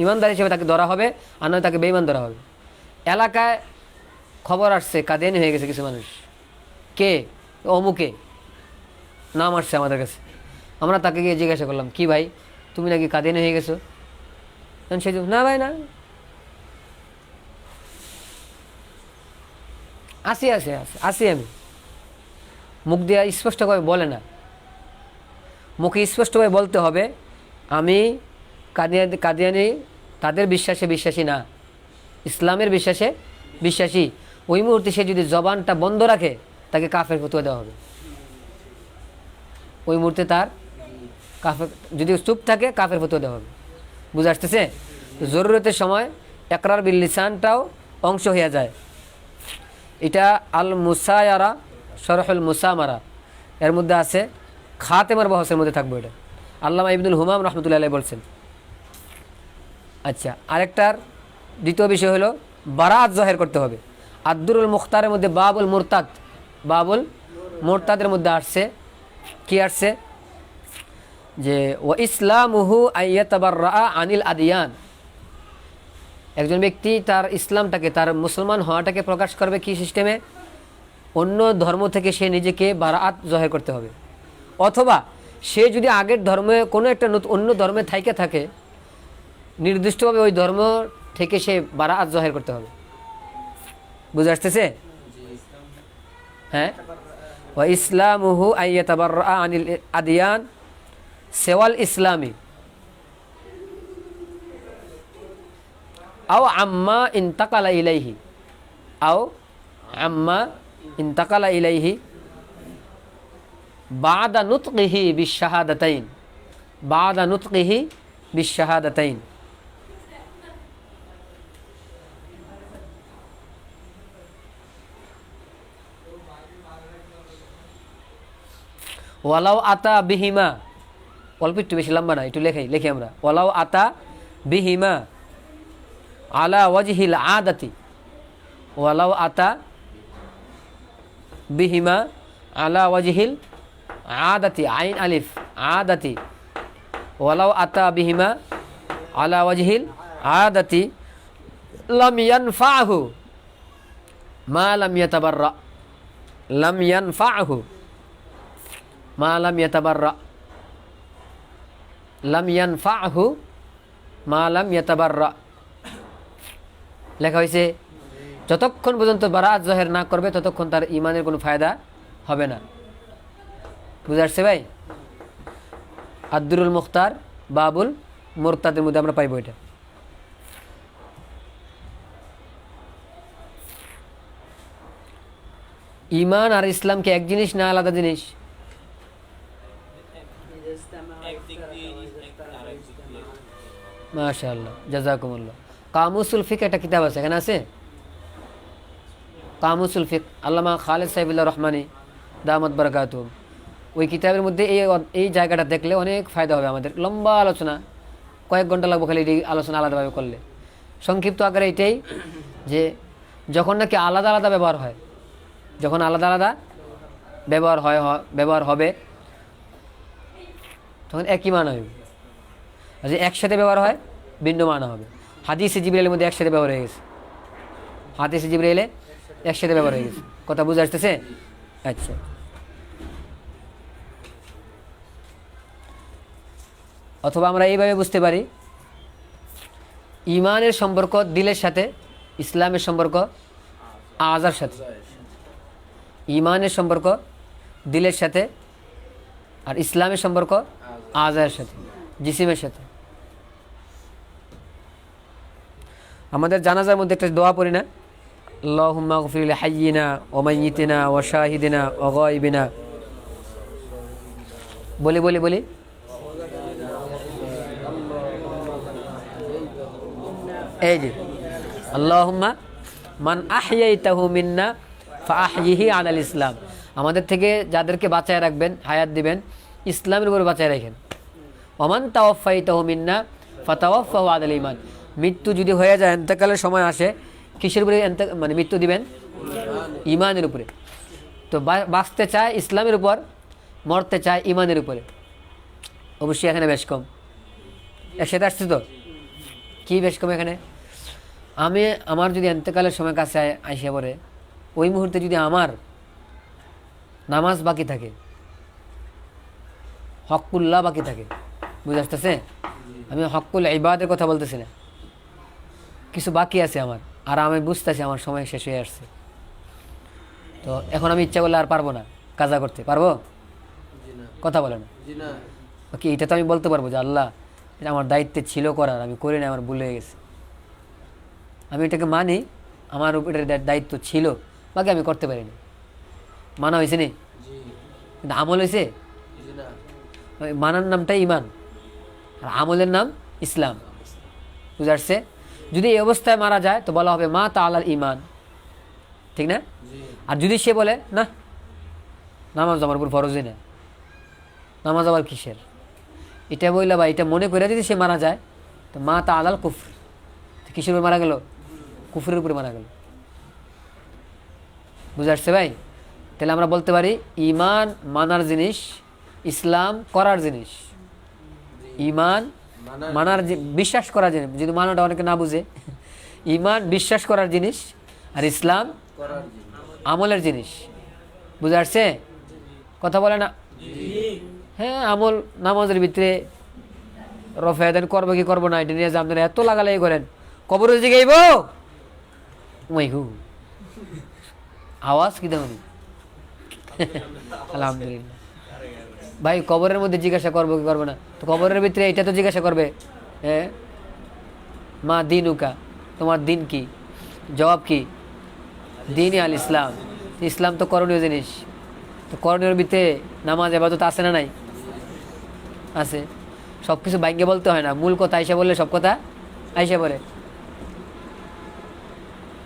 ইমানদার হিসেবে তাকে ধরা হবে, আর নয় তাকে বেঈমান ধরা হবে। এলাকায় খবর আসছে কাদিয়ানি হয়ে গেছে কিছু মানুষ, কে, অমুকে নাম আসছে আমাদের কাছে, আমরা তাকে গিয়ে জিজ্ঞাসা করলাম কি ভাই তুমি নাকি কাদিয়ানি হয়ে গেছো, সে না ভাই না, আসি আসি আসি আসি আমি, মুখ দিয়ে স্পষ্টভাবে বলে না, মুখে স্পষ্টভাবে বলতে হবে আমি কাদিয়ানি তাদের বিশ্বাসে বিশ্বাসী না, ইসলামের বিশ্বাসে বিশ্বাসী। ওই মুহূর্তে সে যদি জবানটা বন্ধ রাখে তাকে কাফের ফতোয়া দেওয়া হবে। ওই মুহূর্তে তার কাফের, যদি চুপ থাকে কাফের ফতোয়া দেওয়া হবে। বুঝে আসতেছে? তো জরুরতের সময় একরার বিল লিসানটাও অংশ হয়ে যায়। এটা আল মুসায়ারা শরহুল মুসামারা এর মধ্যে আছে, খাতেমার বহসের মধ্যে থাকবে এটা। আল্লামা ইবনুল হুমাম রহমতুল্লাহ আলাইহি বলছেন। আচ্ছা, আরেকটার দ্বিতীয় বিষয় হলো বারাত জহের করতে হবে। আদ্দুরুল মুখতারের মধ্যে বাবুল মুরতাদ, বাবুল মুরতাদের মধ্যে আসছে, কি আসছে যে ও ইসলামুহু আইয়াতাবাররা আনিল আদিয়ান, একজন ব্যক্তি তার ইসলামটাকে, তার মুসলমান হওয়াটাকে প্রকাশ করবে কি সিস্টেমে? অন্য ধর্ম থেকে সে নিজেকে বারাত জহের করতে হবে। অথবা সে যদি আগের ধর্মে কোনো একটা অন্য ধর্মে থাইকে থাকে, নির্দিষ্টভাবে ওই ধর্ম থেকে সে বারাত জহের করতে হবে। বুঝে আসতেছে? হ্যাঁ, ওয়া ইসলামুহু আইয়াতাবাররা আনিল আদিয়ান সেওয়াল ইসলামী আও আম্মা ইন্তাকালা ইলাইহি, আও আম্মা ইন্তাকালা ইলাইহি বাদা নুতকিহি বিশাহাদাতাইন, বাদা নুতকিহি বিশাহাদাতাইন। ওয়ালাউ আতা বিহিমা, অল্প একটু বেশি লম্বা না, একটু লিখি আমরা। ওয়ালাউ আতা বিহিমা আলা ওয়াজহিল আদাতি, ওয়ালাউ আতা বিহিমা আলা ওয়াজহিল আদাতি, আইন আলিফ আদাতি, ওয়ালাউ আতা বিহিমা আলা ওয়াজহিল আদাতি লাম ইয়ানফাহু মা লাম ইয়াতাবাররা, লাম ইয়ানফাহু মা লাম ইয়াতাবাররা, লাম ইয়ানফাহু মা লাম ইয়াতাবাররা। লেখা হয়েছে যতক্ষণ পর্যন্ত বারাত জহের না করবে ততক্ষণ তার ইমানের কোনো ফায়দা হবে না। বুঝে আসছে ভাই? আদ্দুরুল মুখতার বাবুল মুরতাদের মধ্যে আমরা পাইব এটা। ইমান আর ইসলাম কি এক জিনিস না আলাদা জিনিস? মাশাআল্লাহ, জাযাকুমুল্লাহ। কামুসুল ফিক একটা কিতাব আছে, এখানে আছে কামুসুল ফিক, আল্লামা খালেদ সাইফুল্লাহ রহমানী দামাত বারাকাতুহু। ওই কিতাবের মধ্যে এই জায়গাটা দেখলে অনেক ফায়দা হবে আমাদের। লম্বা আলোচনা, কয়েক ঘন্টা লাগবে খালি এই আলোচনা আলাদাভাবে করলে। সংক্ষিপ্ত আকারে এটাই যে যখন নাকি আলাদা আলাদা ব্যবহার হয়, যখন আলাদা আলাদা ব্যবহার হবে তখন একই মানা হবে। আর যে একসাথে ব্যবহার হয় ভিন্ন মানা হবে। হাদিসে জিবরাইলের মধ্যে একসাথে ব্যবহার হয়ে গেছে, হাদিসে জিবরাইলে একসাথে ব্যবহার হয়ে গেছে। কথা বুঝে আসতেছে? আচ্ছা, অথবা আমরা এইভাবে বুঝতে পারি ইমানের সম্পর্ক দিলের সাথে, ইসলামের সম্পর্ক আজার সাথে। ইমানের সম্পর্ক দিলের সাথে আর ইসলামের সম্পর্ক আজার সাথে, জিসিমের সাথে। আমাদের জানাজার মধ্যে একটা দোয়া পড়ি না? আল্লাহুম্মা গফির লি হাইয়িনা ওয়া মাইয়িতিনা ওয়া শাহিদিনা ওয়া গায়বিনা, বলি এই যে আল্লাহুম্মা মান আহইয়াইতাহু মিন্না ফাআহইহি আলাল ইসলাম, আমাদের থেকে যাদেরকে বাঁচায় রাখবেন, হায়াত দিবেন, ইসলামের উপর বাঁচায় রাখেন। ওমান তাওয়াফাইতাহু মিন্না ফাতাওয়াফাহু আলাল ঈমান, মৃত্যু যদি হয়ে যায়, ইন্তেকালের সময় আসে, কিসের উপরে মানে মৃত্যু দিবেন? ঈমানের উপরে। তো বাঁচতে চায় ইসলামের উপর, মরতে চায় ঈমানের উপরে। অবশ্যই এখানে বেশ কম, একসাথে আসছে তো। কি বেশ কম এখানে? আমার যদি ইন্তেকালের সময় কাছে আইসা পড়ে, ওই মুহূর্তে যদি আমার নামাজ বাকি থাকে, হকুল্লাহ বাকি থাকে, বুঝে আসতেছে? আমি হকুল ইবাদের কথা বলতেছি না, কিছু বাকি আছে আমার, আর আমি বুঝতেছি আমার সময় শেষ হয়ে আসছে। তো এখন আমি ইচ্ছা করলে আর পারবো না কাজা করতে, পারবো? জি না। কথা বলে না। জি না। ওকে, এটা তো আমি বলতে পারবো যে আল্লাহ এটা আমার দায়িত্বে ছিল করার, আমি করি না, আমার ভুল হয়ে গেছে, আমি এটাকে মানি, আমার উপর এটার দায়িত্ব ছিল, বাকি আমি করতে পারিনি। মানা হয়েছে নি? জি। কিন্তু আমল হয়েছে? জি না। ওই মানার নামটাই ইমান, আর আমলের নাম ইসলাম। বুঝে আসছে? যদি এই অবস্থায় মারা যায় তো বলা হবে মা তাআলার ইমান, ঠিক না? জি। আর যদি সে বলে না নামাজ আমার উপর ফরজই না, নামাজ আবার কিসের, এটা বললে বা এটা মনে করে যদি সে মারা যায় তো মা তাআলাল কুফর, কিসের উপর মারা গেল? কুফরের উপরে মারা গেল। বুঝে আসছে ভাই? তাহলে আমরা বলতে পারি ইমান মানার জিনিস, ইসলাম করার জিনিস। ইমান মানার বিশ্বাস করার জিনিস, যদি মানাটা অনেকে না বুঝে, ইমান বিশ্বাস করার জিনিস, আর ইসলাম করার জিনিস। আমলের জিনিস। বুঝে আসছে? কথা বলে না? হ্যাঁ, আমল নামাজের ভিতরে রফায়দান করবো কি করবো না এটা নিয়ে যে আপনারা এত লাগালাই করেন, কবর জিগাইব হু আওয়াজ কি দেখুন। আলহামদুলিল্লাহ ভাই, কবরের মধ্যে জিজ্ঞাসা করবো কি করবো না, তো কবরের ভিতরে এটা তো জিজ্ঞাসা করবে, হ্যাঁ মা দিনুকা, তোমার দিন কি? জবাব কি? দিনই আল ইসলাম। ইসলাম তো করণীয় জিনিস, তো করণীয় ভিতরে নামাজ ইবাদত আছে না নাই? আছে। সব কিছু বাইকে বলতে হয় না, মূল কথা আইসা বললে সব কথা আইসা বলে।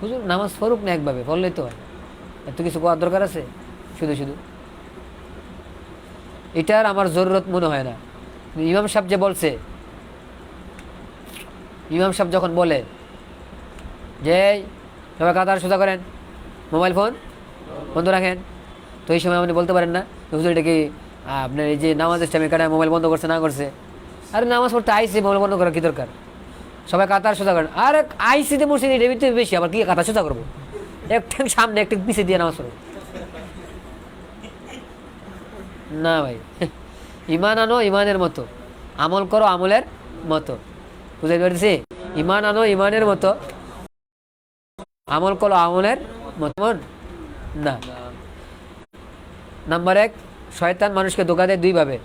হুজুর নামাজ পড়ুক না একভাবে, পড়লেই তো হয়, এত কিছু করার দরকার আছে শুধু শুধু? এটার আমার জরুরত মনে হয় না। ইমাম সাহেব যে বলছে, ইমাম সাহেব যখন বলে যে সবাই কাতার সোজা করেন, মোবাইল ফোন বন্ধ রাখেন, তো এই সময় আপনি বলতে পারেন না হুজুর এটা কি আপনার এই যে নামাজের টাইমে কাটায় মোবাইল বন্ধ করছে না করছে? আরে নামাজ পড়তে আইসি, মোবাইল বন্ধ করার কী দরকার? সবাই কাতার সোজা করেন। আর আইসিতে মসজিদ এটার ভিতরে বেশি, আবার কি কাতার সোজা করবো? একটা সামনে একটা পিছিয়ে দিয়ে নামাজ পড়বো না ভাই। ইমান আনো ইমানের মতো, আমল করো আমলের মতো। বুঝাইতে পারছি? ইমান আনো ইমানের মতো, আমল করো আমলের মতন না। নাম্বার এক, শয়তান মানুষকে ধোঁকা দেয় দুইভাবে।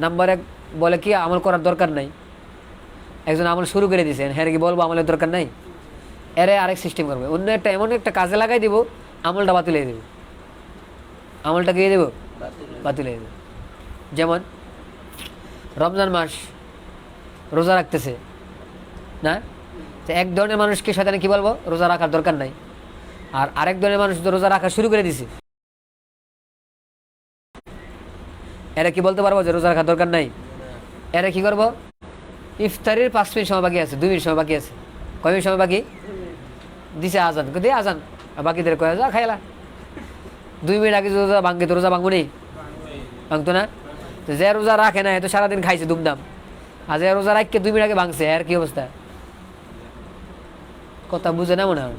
নাম্বার এক বলে কি আমল করার দরকার নাই, একজন আমল শুরু করে দিয়েছে, হ্যাঁ কি বলবো আমলের দরকার নাই, এরে আরেক সিস্টেম করবে, অন্য একটা এমন একটা কাজে লাগাই দিব আমলটা বাতিল হয়ে দেবো, আমলটা গিয়ে দেবো বাতিল হয়ে দেবো। যেমন রমজান মাস রোজা রাখতেছে না, তো এক ধরনের মানুষকে শয়তানে কি বলবো রোজা রাখার দরকার নাই, আর আরেক ধরনের মানুষ তো রোজা রাখা শুরু করে দিছে, এরা কি বলতে পারবো যে রোজা রাখার দরকার নাই? এরা কি করবো, ইফতারির 5 মিনিট সময় বাকি আছে, 2 মিনিট সময় বাকি আছে, কয় মিনিট সময় বাকি দিছে আজান, দিয়ে আজান বাকিদের কয়ে যা খাইলা, 2 মিনিট আগে রোজা ভাঙবে তো রোজা ভাঙবো নি? ভাঙতো না? তো যে রোজা রাখে না এত সারাদিন খাইছে দুমদাম, আর যে রোজা রাখকে 2 মিনিট আগে ভাঙছে, আর কি অবস্থা? কথা বুঝে না মনে হয়?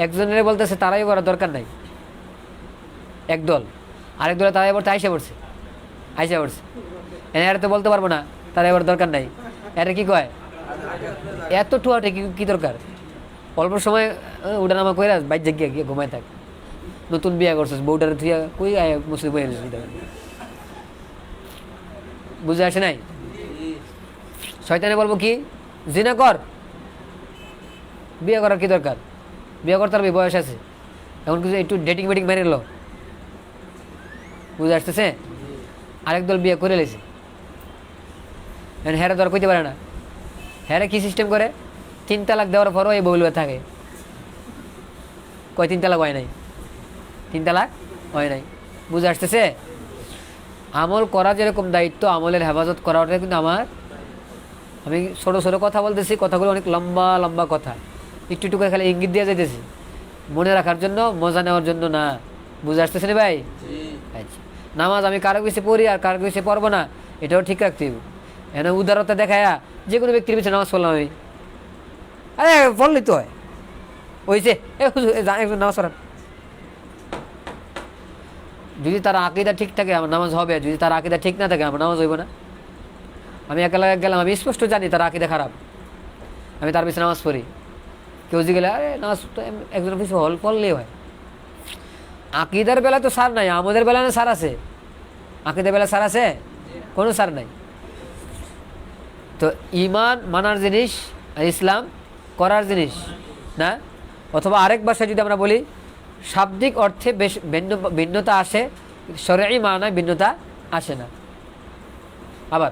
একজনের বলতেছে তারাই করার দরকার নাই একদল, আরেক দলে তারাই পড়তে আইসা পড়ছে এর তো বলতে পারবো না তারা এবার দরকার নাই, এর কি কয় এত টুয়াটে কি দরকার? অল্প সময় উঠানামা করে বাইর জায়গা গিয়ে ঘুমায় থাক, নতুন বিয়ে করছিস বউটার তুই কই মুসলিম বই বুঝে আসে নাই? শয়তানে বলবো কি জিনা কর, বিয়ে করার কি দরকার, বিয়ে করতে পারবি বয়স আছে, এখন কিছু একটু ডেটিং মেটিং মেরে এলো, বুঝে আসতেছে? আরেক দল বিয়ে করে লেছে, হ্যাঁ দর কইতে পারে না, হ্যাঁ কি সিস্টেম করে 3 তালাক দেওয়ার পরও এই বউলবে থাকে, কয় 3 তালাক হয় নাই, 3 তালাক হয় নাই। বুঝে আসতেছে? আমল করা যেরকম দায়িত্ব, আমলের হেফাজত করা ওটা কিন্তু আমার, আমি ছোটো ছোটো কথা বলতেছি, কথাগুলো অনেক লম্বা লম্বা কথা, একটু একটু করে খালি ইঙ্গিত দিয়ে যেতেছি, মনে রাখার জন্য, মজা নেওয়ার জন্য না। বুঝে আসতেছে না ভাই? আচ্ছা, নামাজ আমি কারো কিছু পড়ি আর কারো কিছু পড়বো না, এটাও ঠিক রাখতে হবে। এনে উদারতা দেখায়া যে কোনো ব্যক্তির পিছনে নামাজ পড়লাম আমি, আরে পড়লি তো হয় ওইছে একজন নামাজ পড়ান, যদি তার আকীদা ঠিক থাকে আমার নামাজ হবে, যদি তার আকীদা ঠিক না থাকে আমার নামাজ হইব না। আমি একা গেলাম, আমি স্পষ্ট জানি তার আকীদা খারাপ, আমি তার পিছনে নামাজ পড়ি, কেউ জিগেলে আরে নামাজ তো একজন কিছু হল পড়লেই হয়। আকিদার বেলায় তো সার নাই, আমাদের বেলায় না সার আছে? আকিদার বেলায় সার আছে? কোনো সার নাই। তো ইমান মানার জিনিস আর ইসলাম করার জিনিস না। অথবা আরেক ভাষায় যদি আমরা বলি, শাব্দিক অর্থে বেশ ভিন্নতা আসে, শরঈ মানায় ভিন্নতা আসে না। আবার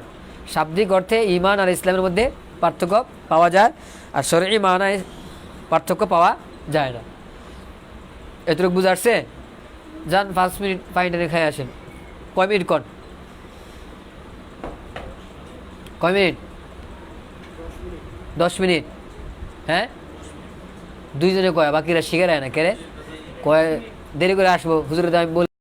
শাব্দিক অর্থে ইমান আর ইসলামের মধ্যে পার্থক্য পাওয়া যায়, আর শরঈ মানায় পার্থক্য পাওয়া যায় না। এতটুকু বুঝে আসছে? যান 5 মিনিট পানি টানি খাই আসেন। কয় মিনিট কন? কয় মিনিট? 10 মিনিট। হ্যাঁ, দুইজনে কয়, বাকিরা শিখে রায় না। কে রে কয় দেরি করে আসবো হুজুরের, আমি বলি